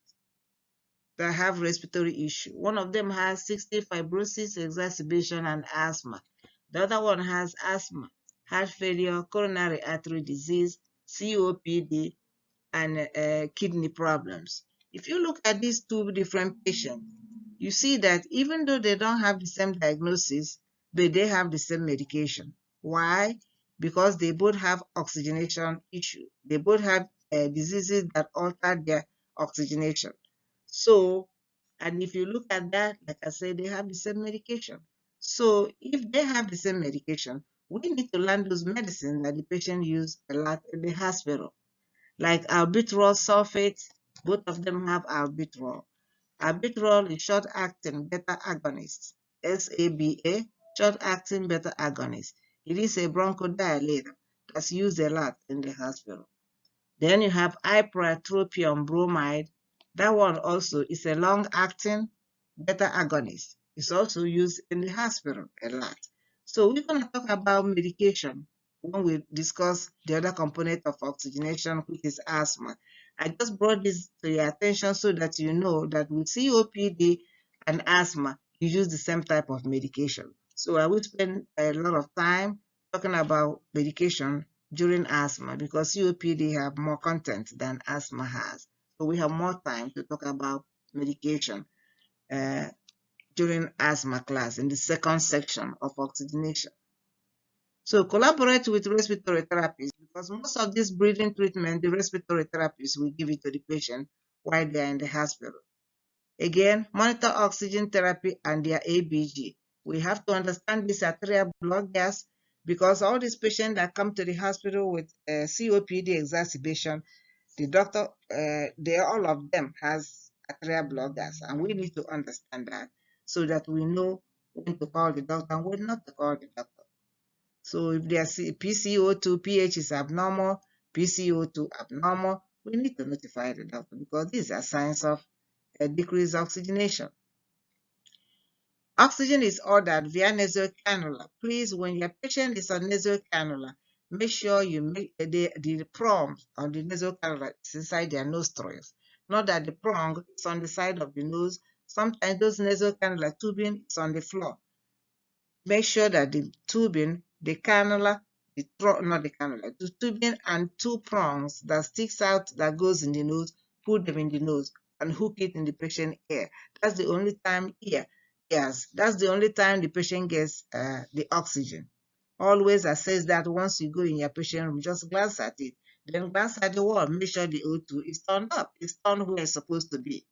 that have respiratory issue. One of them has cystic fibrosis, exacerbation, and asthma. The other one has asthma, heart failure, coronary artery disease, COPD, and kidney problems. If you look at these 2 different patients, you see that even though they don't have the same diagnosis, but they have the same medication. Why? Because they both have oxygenation issue. They both have diseases that alter their oxygenation. So, and if you look at that, like I said, they have the same medication. So, if they have the same medication, we need to learn those medicines that the patient use a lot in the hospital. Like albuterol sulfate, both of them have albuterol. Albuterol is short-acting beta agonist, SABA, short-acting beta agonist. It is a bronchodilator that's used a lot in the hospital. Then you have ipratropium bromide. That one also is a long-acting beta agonist. It's also used in the hospital a lot. So we're going to talk about medication when we discuss the other component of oxygenation, which is asthma. I just brought this to your attention so that you know that with COPD and asthma, you use the same type of medication. So I will spend a lot of time talking about medication during asthma because COPD have more content than asthma has. So we have more time to talk about medication uh, during asthma class in the second section of oxygenation. So collaborate with respiratory therapists because most of this breathing treatment, the respiratory therapists will give it to the patient while they are in the hospital. Again, monitor oxygen therapy and their ABG. We have to understand this arterial blood gas because all these patients that come to the hospital with COPD exacerbation, the doctor, all of them has arterial blood gas, and we need to understand that so that we know when to call the doctor and when not to call the doctor. So if their PCO2 pH is abnormal, PCO2 abnormal, we need to notify the doctor because these are signs of decreased oxygenation. Oxygen is ordered via nasal cannula. Please, when your patient is on nasal cannula, make sure you make the prong on the nasal cannula is inside their nostrils. Not that the prong is on the side of the nose. Sometimes those nasal cannula tubing is on the floor. Make sure that the tubing, the cannula, not the cannula, the tubing and 2 prongs that sticks out that goes in the nose, put them in the nose and hook it in the patient ear. That's the only time that's the only time the patient gets the oxygen. Always assess that once you go in your patient room, just glance at it. Then glance at the wall, make sure the O2 is turned up. It's turned where it's supposed to be.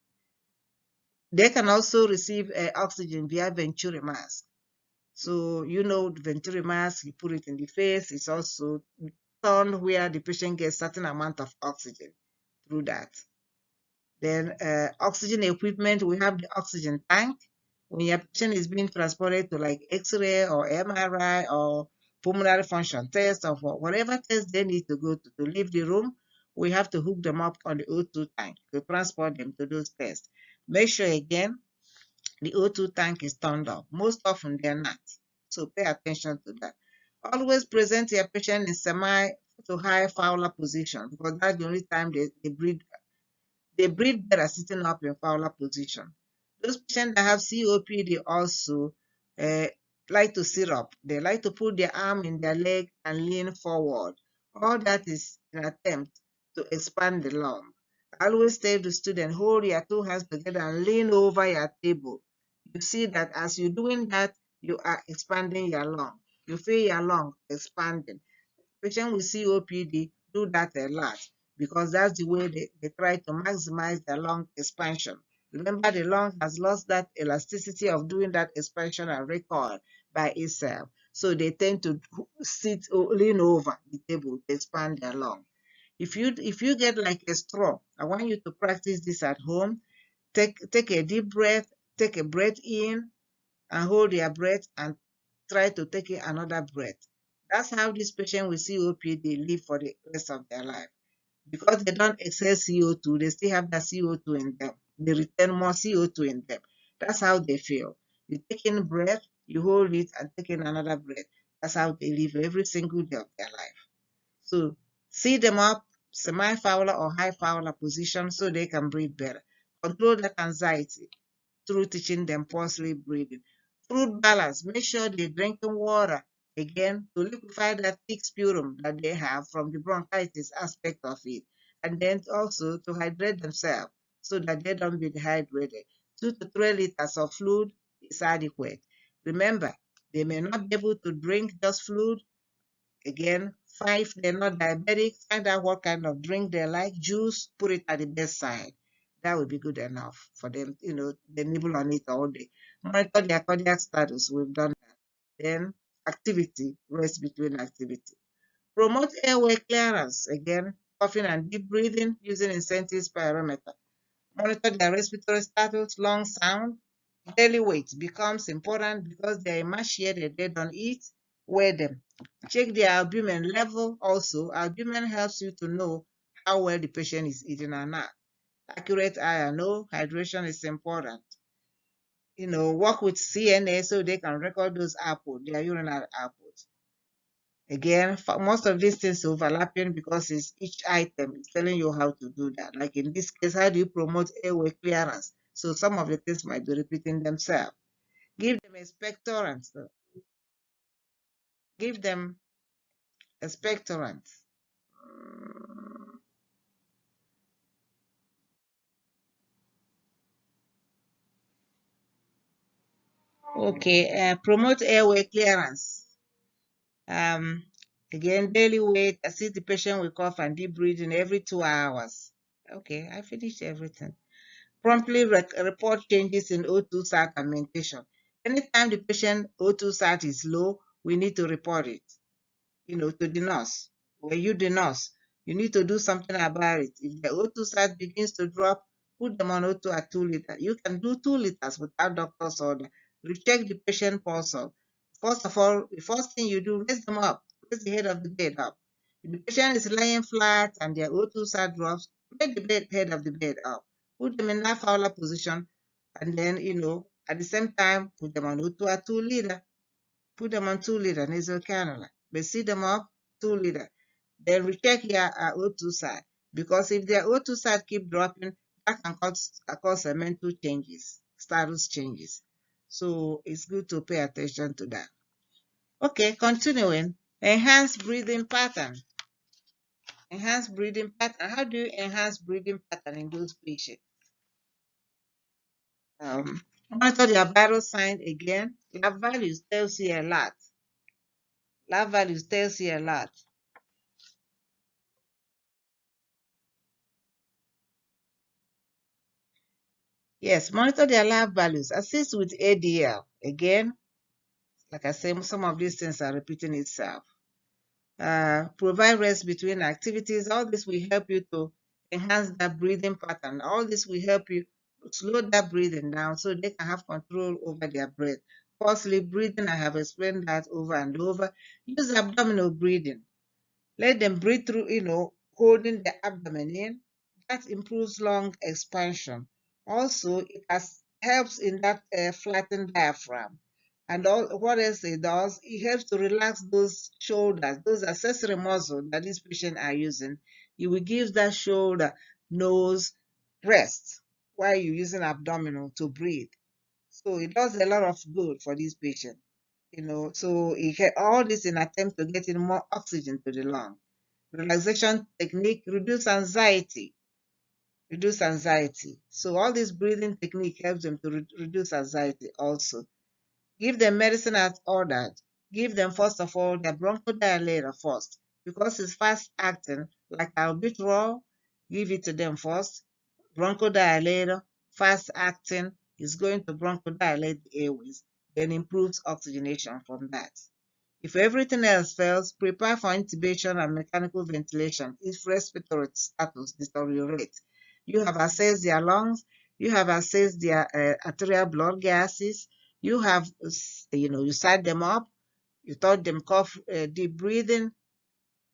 They can also receive oxygen via Venturi mask. So, the Venturi mask, you put it in the face. It's also turned where the patient gets certain amount of oxygen through that. Then oxygen equipment, we have the oxygen tank. When your patient is being transported to like X-ray or MRI or pulmonary function test or for whatever test they need to go to leave the room. We have to hook them up on the O2 tank to transport them to those tests. Make sure again the O2 tank is turned off. Most often they're not. So pay attention to that. Always present your patient in semi to high Fowler position because that's the only time they breathe better sitting up in Fowler position. Those patients that have COPD also uh, like to sit up. They like to put their arm in their leg and lean forward. All that is an attempt to expand the lung. I always tell the student, hold your two hands together and lean over your table. You see that as you're doing that, you are expanding your lung. You feel your lung expanding. Patients with COPD do that a lot because that's the way they try to maximize their lung expansion. Remember, the lung has lost that elasticity of doing that expansion and recoil by itself. So they tend to sit or lean over the table to expand their lung. If you get like a straw, I want you to practice this at home. Take a deep breath, take a breath in, and hold your breath and try to take another breath. That's how this patient with COPD live for the rest of their life. Because they don't exhale CO2, they still have that CO2 in them. They retain more CO2 in them. That's how they feel. You take in breath, you hold it, and take in another breath. That's how they live every single day of their life. So sit them up, semi-Fowler or high Fowler position so they can breathe better. Control that anxiety through teaching them pulsely breathing. Fruit balance, make sure they're drinking water again to liquefy that thick sputum that they have from the bronchitis aspect of it. And then also to hydrate themselves so that they don't be dehydrated. 2 to 3 liters of fluid is adequate. Remember, they may not be able to drink just fluid. Again, 5, they're not diabetic. Find out what kind of drink they like. Juice, put it at the bedside. That would be good enough for them. They nibble on it all day. Monitor their cardiac status. We've done that. Then activity, rest between activity. Promote airway clearance. Again, coughing and deep breathing using incentive spirometer. Monitor their respiratory status, lung sound. Daily weight becomes important because they're emaciated, they don't eat. Weigh them. Check their albumin level also. Albumin helps you to know how well the patient is eating or not. Accurate iron, no, hydration is important. Work with CNA so they can record those output, their urinary output. Again, for most of these things overlapping because it's each item is telling you how to do that. Like in this case, how do you promote airway clearance? So some of the things might be repeating themselves. Give them expectorants. Give them expectorants. Okay, promote airway clearance. Um, Again, daily weight. Assist the patient with cough and deep breathing every 2 hours. Okay, I finished everything. Promptly report changes in O2 sat and mentation. Anytime the patient O2 sat is low, we need to report it. To the nurse. Were you the nurse? You need to do something about it. If the O2 sat begins to drop, put them on O2 at 2 liters. You can do 2 liters without doctor's order. Recheck the patient pulse. First of all, the first thing you do, raise them up. Raise the head of the bed up. If the patient is lying flat and their O2 sat drops, raise the head of the bed up. Put them in that Fowler position, and then, at the same time, put them on O2 at 2 liters. Put them on 2 liter nasal cannula. But sit them up 2 liter. Then recheck your O2 side. Because if their O2 side keep dropping, that can cause mental changes, status changes. So it's good to pay attention to that. Okay, continuing. Enhanced breathing pattern. Enhanced breathing pattern. How do you enhance breathing pattern in those patients? Monitor their vital sign again. Lab values tells you a lot. Lab values tells you a lot. Yes, monitor their lab values. Assist with ADL. Again, like I said, some of these things are repeating itself. Provide rest between activities. All this will help you to enhance that breathing pattern. All this will help you slow that breathing down so they can have control over their breath. Falsely breathing, I have explained that over and over. Use abdominal breathing. Let them breathe through, holding the abdomen in. That improves lung expansion. Also, it helps in that flattened diaphragm. And what else it does, it helps to relax those shoulders, those accessory muscles that these patients are using. It will give that shoulder, nose rest while you're using abdominal to breathe. So it does a lot of good for these patients. So all this in attempt to get in more oxygen to the lung. Relaxation technique reduce anxiety. So all this breathing technique helps them to reduce anxiety also. Give them medicine as ordered. Give them, first of all, the bronchodilator first, because it's fast acting, like albuterol. Give it to them first. Bronchodilator, fast acting, is going to bronchodilate the airways, then improves oxygenation from that. If everything else fails, prepare for intubation and mechanical ventilation if respiratory status deteriorates. You have assessed their lungs, you have assessed their arterial blood gases, you have, you sat them up, you taught them cough, deep breathing,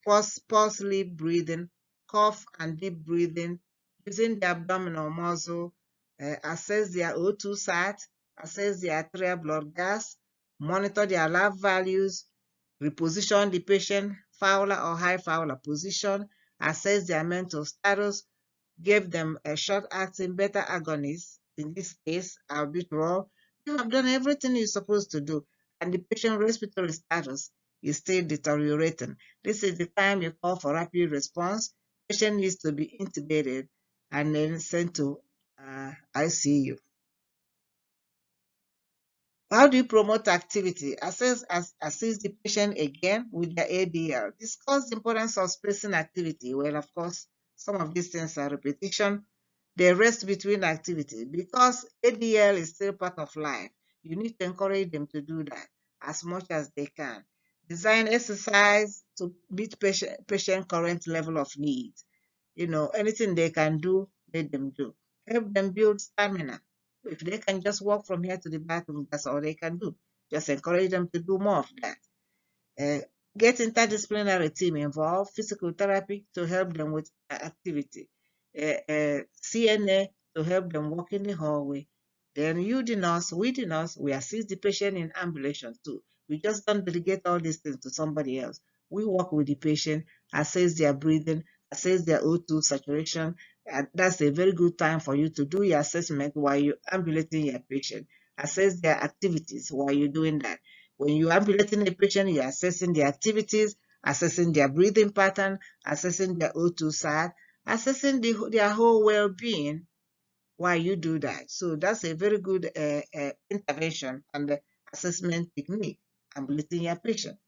pulsely breathing, cough and deep breathing, using the abdominal muscle, assess their O2 sat, assess their arterial blood gas, monitor their lab values, reposition the patient Fowler or high Fowler position, assess their mental status, give them a short-acting beta agonist, in this case, albuterol. You have done everything you're supposed to do, and the patient respiratory status is still deteriorating. This is the time you call for rapid response. Patient needs to be intubated and then sent to ICU. How do you promote activity? Assist the patient again with the ADL. Discuss the importance of spacing activity. Well, of course, some of these things are repetition. They rest between activity because ADL is still part of life. You need to encourage them to do that as much as they can. Design exercise to meet patient current level of needs. Anything they can do, let them do. Help them build stamina. If they can just walk from here to the bathroom, that's all they can do. Just encourage them to do more of that. Uh, get interdisciplinary team involved, physical therapy to help them with activity, CNA to help them walk in the hallway. Then you, the nurse, we assist the patient in ambulation too. We just don't delegate all these things to somebody else. We work with the patient, assess their breathing, assess their O2 saturation. And that's a very good time for you to do your assessment while you're ambulating your patient. Assess their activities while you're doing that. When you're ambulating a patient, you're assessing their activities, assessing their breathing pattern, assessing their O2 sat, assessing their whole well-being while you do that. So that's a very good intervention and assessment technique, ambulating your patient.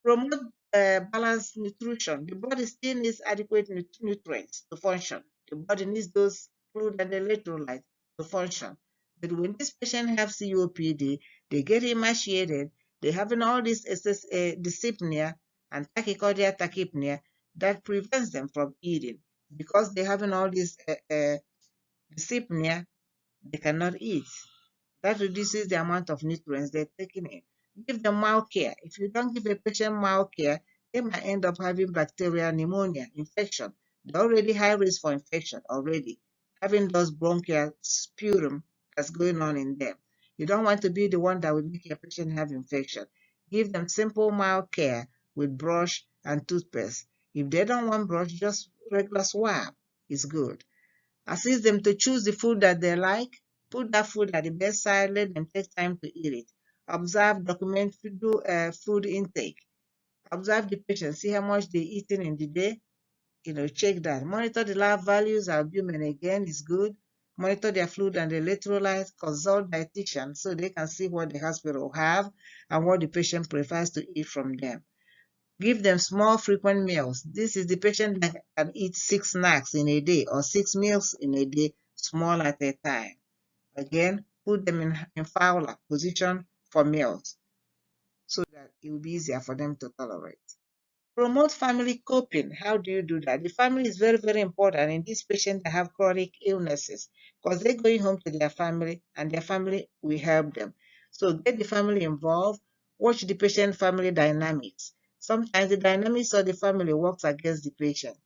Promote balanced nutrition. The body still needs adequate nutrients to function. The body needs those fluid and electrolytes to function. But when this patient have COPD, they get emaciated, they having all this excess dyspnea and tachycardia, tachypnea that prevents them from eating. Because they having all this dyspnea, they cannot eat. That reduces the amount of nutrients they're taking in. Give them mild care. If you don't give a patient mild care, they might end up having bacterial pneumonia, infection. They're already high risk for infection already, having those bronchial sputum that's going on in them. You don't want to be the one that will make your patient have infection. Give them simple mild care with brush and toothpaste. If they don't want brush, just regular swab is good. Assist them to choose the food that they like. Put that food at the bedside. Let them take time to eat it. Observe, document, do food intake. Observe the patient. See how much they're eating in the day. Check that. Monitor the lab values. Albumin again is good. Monitor their fluid and electrolytes. Consult dietitian so they can see what the hospital have and what the patient prefers to eat from them. Give them small frequent meals. This is the patient that can eat 6 snacks in a day or 6 meals in a day, small at a time. Again, put them in Fowler position for meals so that it will be easier for them to tolerate. Promote family coping. How do you do that? The family is very, very important in these patients that have chronic illnesses because they're going home to their family and their family will help them. So get the family involved, watch the patient family dynamics. Sometimes the dynamics of the family works against the patient.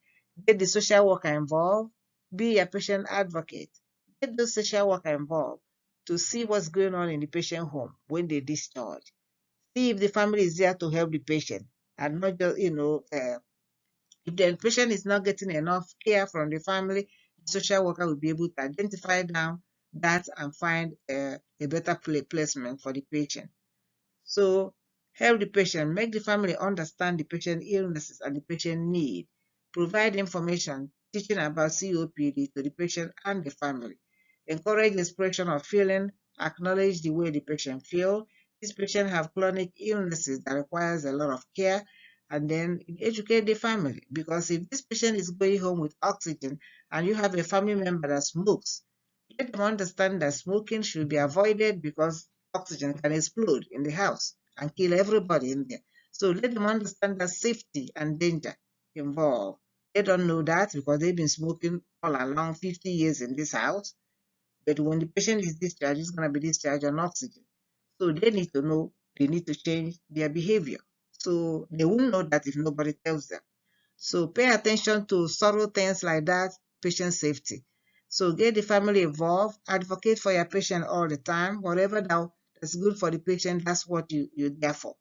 Get the social worker involved, be a patient advocate. Get the social worker involved to see what's going on in the patient home when they discharge. See if the family is there to help the patient and not just, if the patient is not getting enough care from the family, the social worker will be able to identify down that and find a better placement for the patient. So help the patient, make the family understand the patient illnesses and the patient need. Provide information, teaching about COPD to the patient and the family. Encourage the expression of feeling, acknowledge the way the patient feels. These patients have chronic illnesses that requires a lot of care, and then educate the family. Because if this patient is going home with oxygen and you have a family member that smokes, let them understand that smoking should be avoided because oxygen can explode in the house and kill everybody in there. So let them understand the safety and danger involved. They don't know that because they've been smoking all along 50 years in this house. But when the patient is discharged, it's going to be discharged on oxygen. So they need to know, they need to change their behavior. So they won't know that if nobody tells them. So pay attention to subtle things like that, patient safety. So get the family involved, advocate for your patient all the time. Whatever that's good for the patient, that's what you're there for.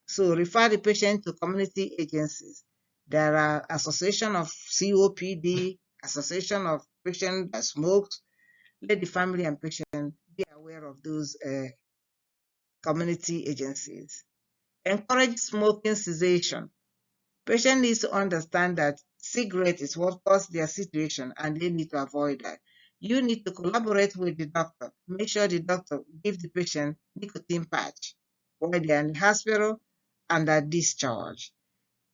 So refer the patient to community agencies. There are association of COPD, association of patient that smokes. Let the family and patient be aware of those community agencies. Encourage smoking cessation. Patient needs to understand that cigarette is what caused their situation and they need to avoid that. You need to collaborate with the doctor. Make sure the doctor gives the patient nicotine patch while they're in the hospital and are discharged.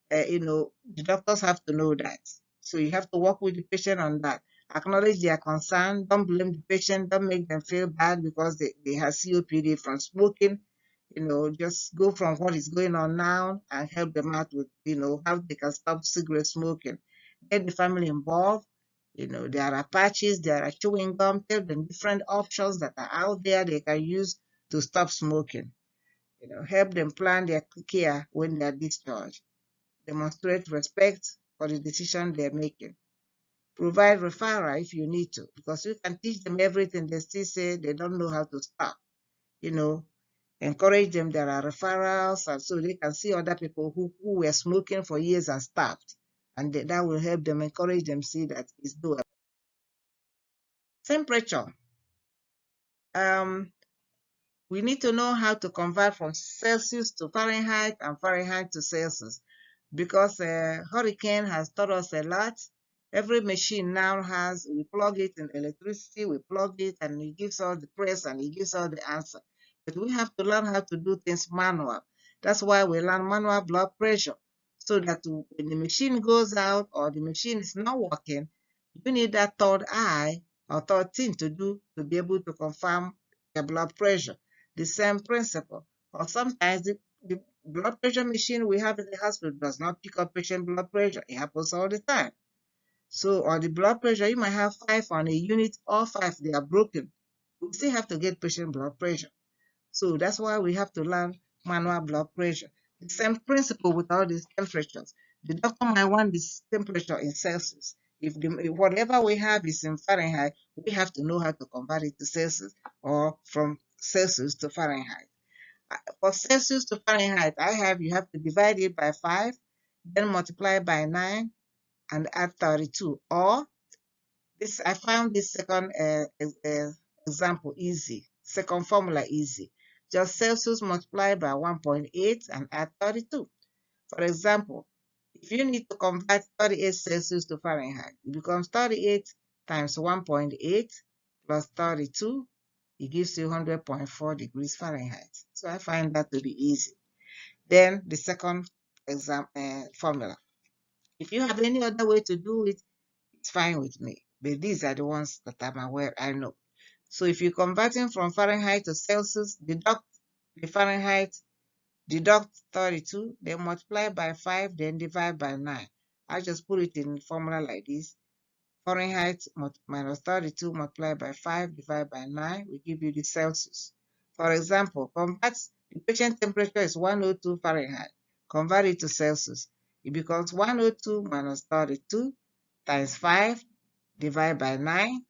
The doctors have to know that. So you have to work with the patient on that. Acknowledge their concern. Don't blame the patient. Don't make them feel bad because they have COPD from smoking. Just go from what is going on now and help them out with, how they can stop cigarette smoking. Get the family involved. There are patches, there are chewing gum. Tell them different options that are out there they can use to stop smoking. Help them plan their care when they are discharged. Demonstrate respect for the decision they're making. Provide referral if you need to, because you can teach them everything. They still say they don't know how to stop. You know, encourage them. There are referrals, and so they can see other people who were smoking for years and stopped. And that will help them, encourage them, see that it's doable. Temperature. Um, we need to know how to convert from Celsius to Fahrenheit and Fahrenheit to Celsius because hurricane has taught us a lot. Every machine now we plug it in electricity, we plug it and it gives us the press and it gives us the answer. But we have to learn how to do things manual. That's why we learn manual blood pressure. So that when the machine goes out or the machine is not working, you need that third eye or third thing to do to be able to confirm your blood pressure. The same principle. Or sometimes the blood pressure machine we have in the hospital does not pick up patient blood pressure. It happens all the time. So, or the blood pressure, you might have 5 on a unit, all 5, they are broken. We still have to get patient blood pressure. So that's why we have to learn manual blood pressure. The same principle with all these temperatures. The doctor might want this temperature in Celsius. If whatever we have is in Fahrenheit, we have to know how to convert it to Celsius or from Celsius to Fahrenheit. For Celsius to Fahrenheit, you have to divide it by 5, then multiply by 9 and add 32. Or I found this second example easy, second formula easy. Just Celsius multiplied by 1.8 and add 32. For example, if you need to convert 38 Celsius to Fahrenheit, it becomes 38 times 1.8 plus 32. It gives you 100.4 degrees Fahrenheit. So I find that to be easy. Then the second formula. If you have any other way to do it, it's fine with me. But these are the ones that I'm aware I know. So if you're converting from Fahrenheit to Celsius, deduct the Fahrenheit, deduct 32, then multiply by 5, then divide by 9. I just put it in formula like this. Fahrenheit minus 32 multiplied by 5 divided by 9 will give you the Celsius. For example, convert the patient temperature is 102 Fahrenheit. Convert it to Celsius. It becomes 102 minus 32 times 5 divided by 9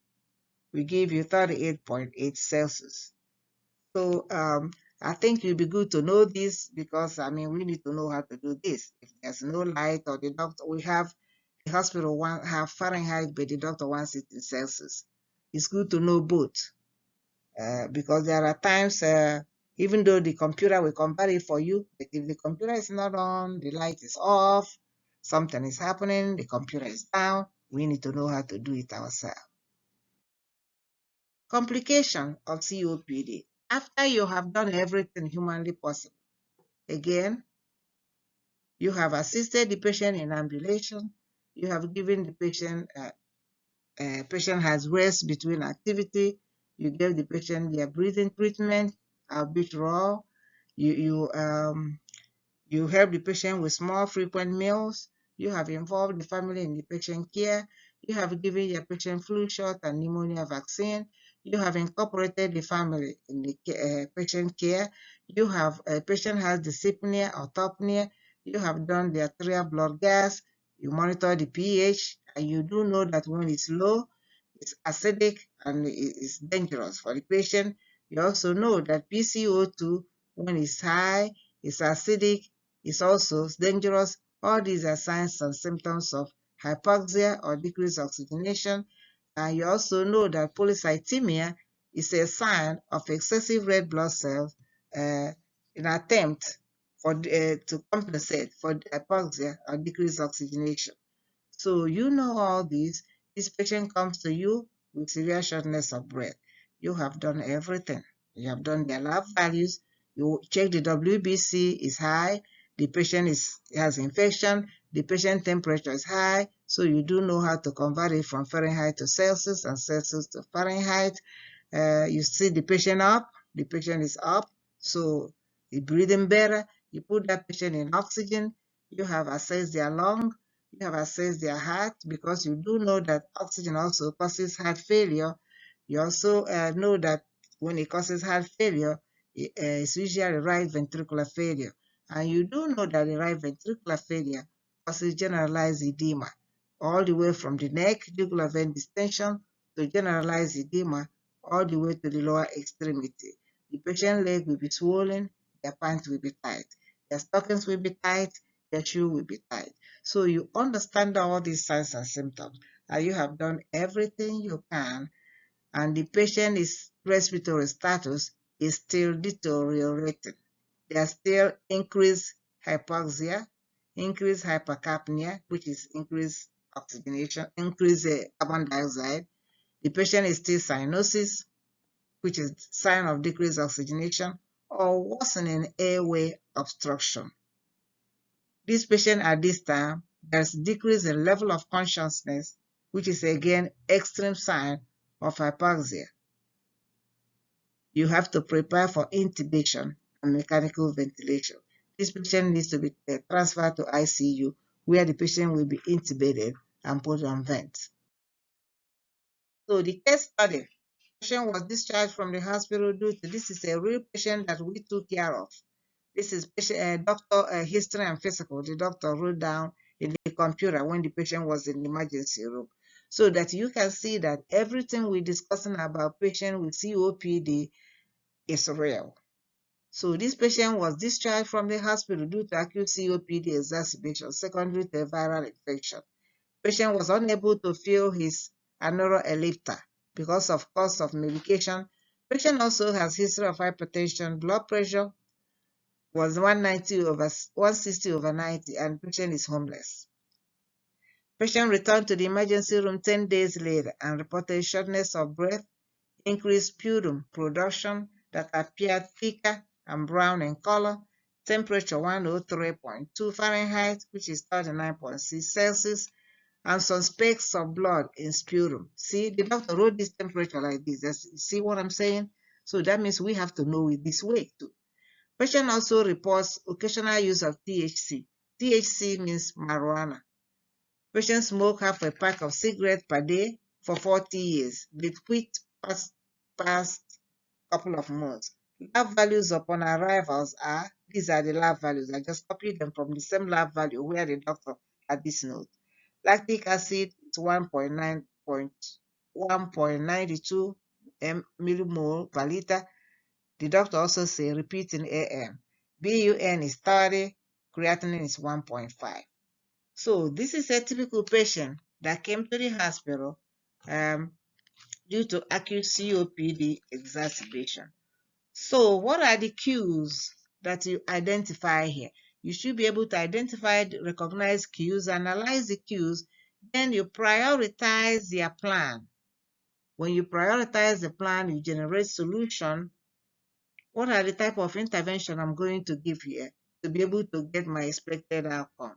will give you 38.8 Celsius. So I think it'll be good to know this because we need to know how to do this. If there's no light or the doctor, we have the hospital have Fahrenheit, but the doctor wants it in Celsius. It's good to know both because there are times, even though the computer will convert it for you, but if the computer is not on, the light is off, something is happening, the computer is down, we need to know how to do it ourselves. Complication of COPD. After you have done everything humanly possible, again, you have assisted the patient in ambulation, you have given the patient patient has rest between activity, you give the patient their breathing treatment, albeit raw, you help the patient with small frequent meals, you have involved the family in the patient care, you have given your patient flu shot and pneumonia vaccine, you have incorporated the family in the patient care, you have a patient has dyspnea or topnea, you have done the arterial blood gas, you monitor the pH, and you do know that when it's low, it's acidic and it's dangerous for the patient. You also know that PCO2, when it's high, it's acidic, it's also dangerous. All these are signs and symptoms of hypoxia or decreased oxygenation. And you also know that polycythemia is a sign of excessive red blood cells in attempt to compensate for hypoxia or decreased oxygenation. So you know all this. This patient comes to you with severe shortness of breath. You have done everything. You have done their lab values. You check the WBC is high. The patient has infection. The patient temperature is high. So you do know how to convert it from Fahrenheit to Celsius and Celsius to Fahrenheit. You see the patient up. The patient is up. So he's breathing better. You put that patient in oxygen. You have assessed their lung. You have assessed their heart because you do know that oxygen also causes heart failure. You also know that when it causes heart failure, it's usually right ventricular failure. And you do know that the right ventricular failure causes generalized edema, all the way from the neck, jugular vein distension, to generalized edema, all the way to the lower extremity. The patient's leg will be swollen, their pants will be tight, their stockings will be tight, their shoe will be tight. So you understand all these signs and symptoms, and you have done everything you can, and the patient's respiratory status is still deteriorating. There's still increased hypoxia, increased hypercapnia, which is increased oxygenation, increased carbon dioxide. The patient is still cyanosis, which is sign of decreased oxygenation, or worsening airway obstruction. This patient at this time, there's decrease in level of consciousness, which is again extreme sign of hypoxia. You have to prepare for intubation and mechanical ventilation. This patient needs to be transferred to ICU, where the patient will be intubated and put on vent. So the case study, the patient was discharged from the hospital due to this is a real patient that we took care of. This is patient, doctor history and physical. The doctor wrote down in the computer when the patient was in the emergency room, so that you can see that everything we're discussing about patient with COPD is real. So this patient was discharged from the hospital due to acute COPD exacerbation secondary to a viral infection. Patient was unable to fill his annular ellipta because of cost of medication. Patient also has history of hypertension, blood pressure was 160/90, and patient is homeless. Patient returned to the emergency room 10 days later and reported shortness of breath, increased sputum production that appeared thicker and brown in color, temperature 103.2 Fahrenheit, which is 39.6 Celsius, and some specks of blood in sputum. See, the doctor wrote this temperature like this. See what I'm saying? So that means we have to know it this way too. Patient also reports occasional use of THC. THC means marijuana. Patient smoke half a pack of cigarettes per day for 40 years, with quit past couple of months. Lab values upon arrivals are, these are the lab values. I just copied them from the same lab value where the doctor had this note. Lactic acid is 1.92 millimole per liter. The doctor also say repeat in AM. BUN is 30, creatinine is 1.5. So this is a typical patient that came to the hospital due to acute COPD exacerbation. So what are the cues that you identify here? You should be able to identify, recognize cues, analyze the cues, then you prioritize your plan. When you prioritize the plan, you generate solution. What are the type of intervention I'm going to give here to be able to get my expected outcome?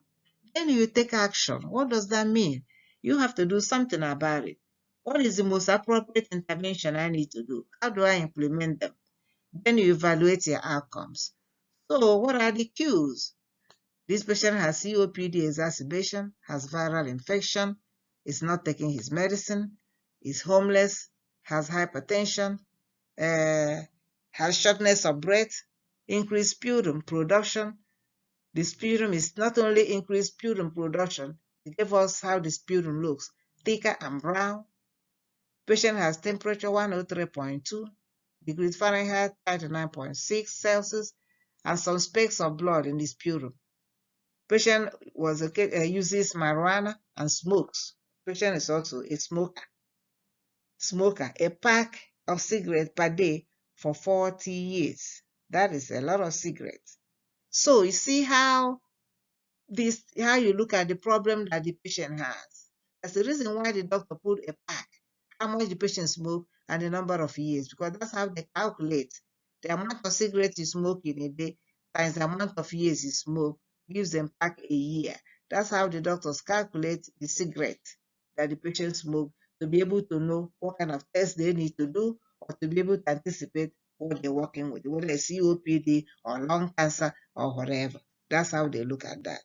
Then you take action. What does that mean? You have to do something about it. What is the most appropriate intervention I need to do? How do I implement them? Then you evaluate your outcomes. So what are the cues? This patient has COPD exacerbation, has viral infection, is not taking his medicine, is homeless, has hypertension, has shortness of breath, increased sputum production. The sputum is not only increased sputum production, it gave us how the sputum looks, thicker and brown. Patient has temperature 103.2 degrees Fahrenheit, 39.6 Celsius, and some specks of blood in the sputum. Patient uses marijuana and smokes. Patient is also a smoker, a pack of cigarettes per day for 40 years. That is a lot of cigarettes. So you see how you look at the problem that the patient has. That's the reason why the doctor put a pack, how much the patient smoke and the number of years, because that's how they calculate the amount of cigarettes you smoke in a day times the amount of years you smoke gives them pack a year. That's how the doctors calculate the cigarette that the patient smoke to be able to know what kind of test they need to do or to be able to anticipate what they're working with, whether it's COPD or lung cancer or whatever. That's how they look at that.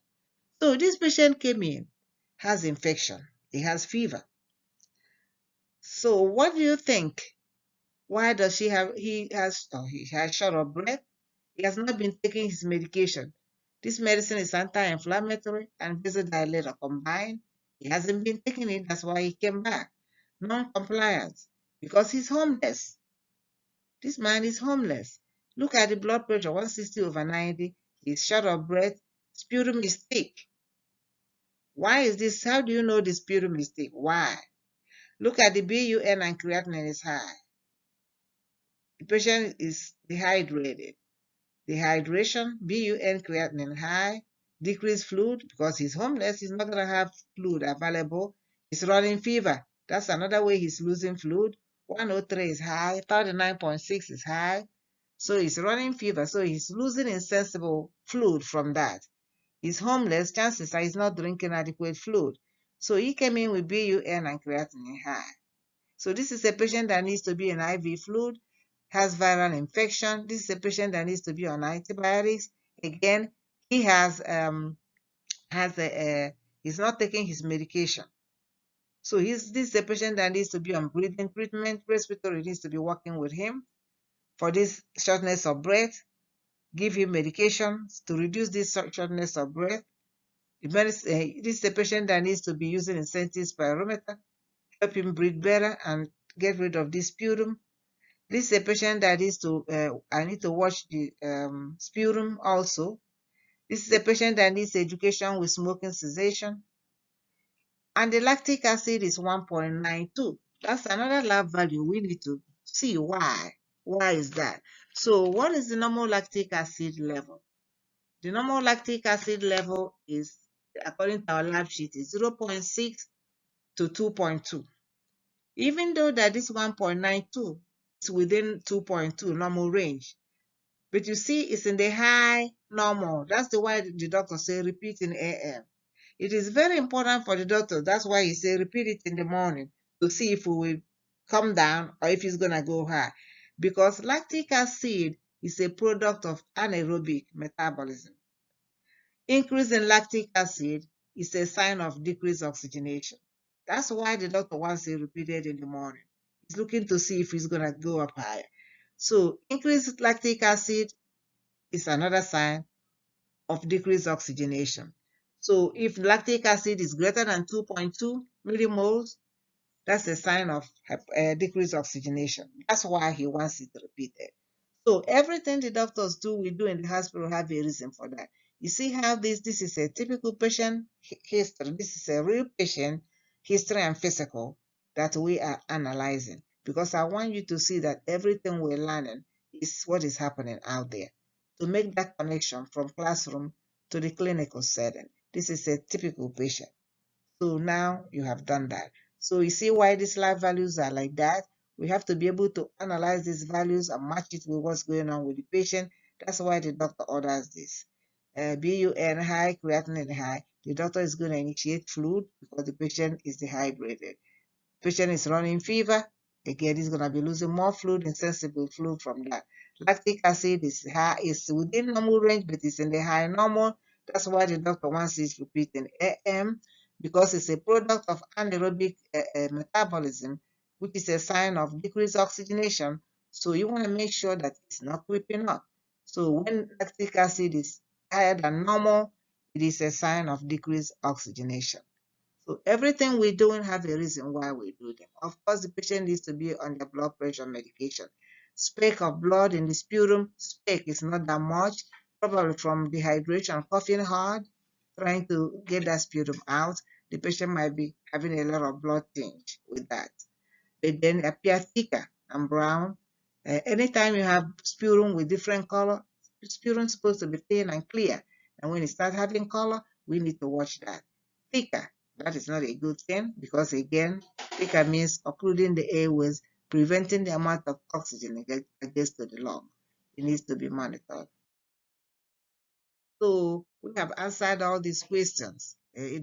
So this patient came in, has infection, he has fever. So what do you think? Why does he has short of breath? He has not been taking his medication. This medicine is anti-inflammatory and vasodilator combined. He hasn't been taking it, that's why he came back. Non-compliance, because he's homeless. This man is homeless. Look at the blood pressure, 160/90. He's short of breath. Sputum is thick. Why is this? How do you know the sputum is thick? Why? Look at the BUN and creatinine is high. The patient is dehydrated. Dehydration, BUN, creatinine high, decreased fluid because he's homeless. He's not going to have fluid available. He's running fever. That's another way he's losing fluid. 103 is high, 39.6 is high. So he's running fever. So he's losing insensible fluid from that. He's homeless, chances are he's not drinking adequate fluid. So he came in with BUN and creatinine high. So this is a patient that needs to be in IV fluid, has viral infection. This is a patient that needs to be on antibiotics. Again, he he's not taking his medication. So this is a patient that needs to be on breathing treatment. Respiratory needs to be working with him for this shortness of breath. Give him medications to reduce this shortness of breath. This is a patient that needs to be using incentive spirometer, help him breathe better and get rid of this sputum. This is a patient that needs to, I need to watch the sputum also. This is a patient that needs education with smoking cessation. And the lactic acid is 1.92. That's another lab value. We need to see why. Why is that? So what is the normal lactic acid level? The normal lactic acid level is, according to our lab sheet, is 0.6 to 2.2. Even though that this 1.92 is within 2.2 normal range, but you see it's in the high normal. That's the why the doctor say repeat in AM. It is very important for the doctor. That's why he say repeat it in the morning to see if it will come down or if it's going to go high. Because lactic acid is a product of anaerobic metabolism. Increase in lactic acid is a sign of decreased oxygenation. That's why the doctor wants it repeated in the morning. He's looking to see if he's going to go up higher. So increased lactic acid is another sign of decreased oxygenation. So if lactic acid is greater than 2.2 millimoles, that's a sign of decreased oxygenation. That's why he wants it repeated. So everything the doctors do, we do in the hospital have a reason for that. You see how this is a typical patient history. This is a real patient history and physical that we are analyzing, because I want you to see that everything we're learning is what is happening out there, to make that connection from classroom to the clinical setting. This is a typical patient. So now you have done that. So you see why these life values are like that. We have to be able to analyze these values and match it with what's going on with the patient. That's why the doctor orders this. BUN high, creatinine high. The doctor is going to initiate fluid because the patient is dehydrated. Patient is running fever. Again, he's going to be losing more fluid, insensible fluid from that. Lactic acid is high, is within normal range, but it's in the high normal. That's why the doctor wants it repeating AM, because it's a product of anaerobic metabolism, which is a sign of decreased oxygenation. So you want to make sure that it's not creeping up. So when lactic acid is higher than normal, it is a sign of decreased oxygenation. So everything we're doing have a reason why we do them. Of course, the patient needs to be on the blood pressure medication. Speck of blood in the sputum, speck is not that much, probably from dehydration, coughing hard, trying to get that sputum out. The patient might be having a lot of blood tinge with that. They then appear thicker and brown. Anytime you have sputum with different color, sputum is supposed to be thin and clear. And when it starts having color, we need to watch that. Thicker, that is not a good thing, because again, thicker means occluding the airways, preventing the amount of oxygen that gets to the lung. It needs to be monitored. So we have answered all these questions. I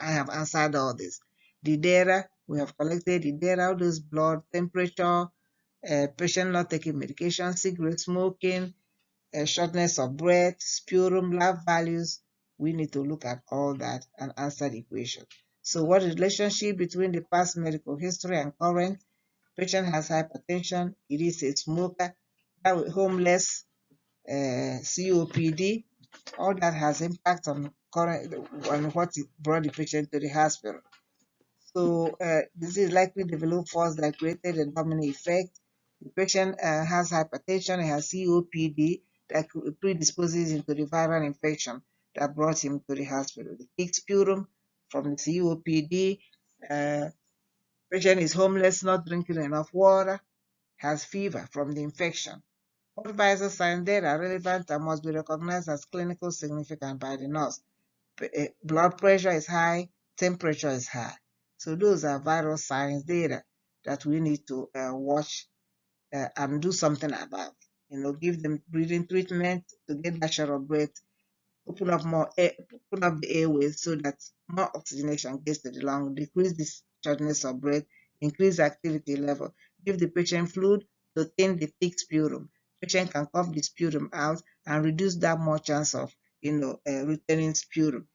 have answered all this. The data, we have collected the data, all those blood temperature, patient not taking medication, cigarette smoking, shortness of breath, sputum, lab values. We need to look at all that and answer the question. So what is the relationship between the past medical history and current? Patient has hypertension, it is a smoker, homeless, COPD, all that has impact on current on what brought the patient to the hospital. So this is likely developed force that created a domino effect. The patient has hypertension, he has COPD that predisposes him to the viral infection that brought him to the hospital. The thick sputum from the COPD, patient is homeless, not drinking enough water, has fever from the infection. All vital signs there are relevant and must be recognized as clinical significant by the nurse. Blood pressure is high, temperature is high. So those are vital signs data that we need to watch and do something about. Give them breathing treatment to get that short of breath, open up more air, open up the airways so that more oxygenation gets to the lung, decrease the shortness of breath, increase activity level, give the patient fluid to thin the thick sputum. Patient can cough the sputum out and reduce that more chance of retaining sputum.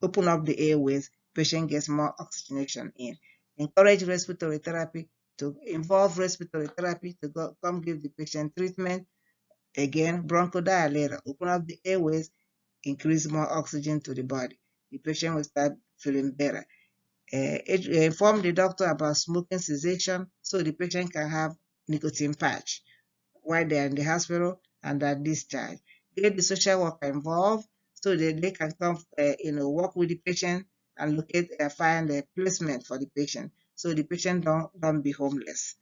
Open up the airways, patient gets more oxygenation in. Encourage respiratory therapy, to involve respiratory therapy to come give the patient treatment. Again, bronchodilator, open up the airways, increase more oxygen to the body. The patient will start feeling better. Inform the doctor about smoking cessation so the patient can have nicotine patch while they're in the hospital and are discharged. Get the social worker involved so that they can come, work with the patient and find a placement for the patient so the patient don't be homeless.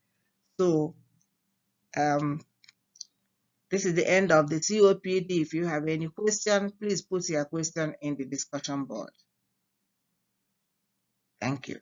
So this is the end of the COPD. If you have any question, please put your question in the discussion board. Thank you.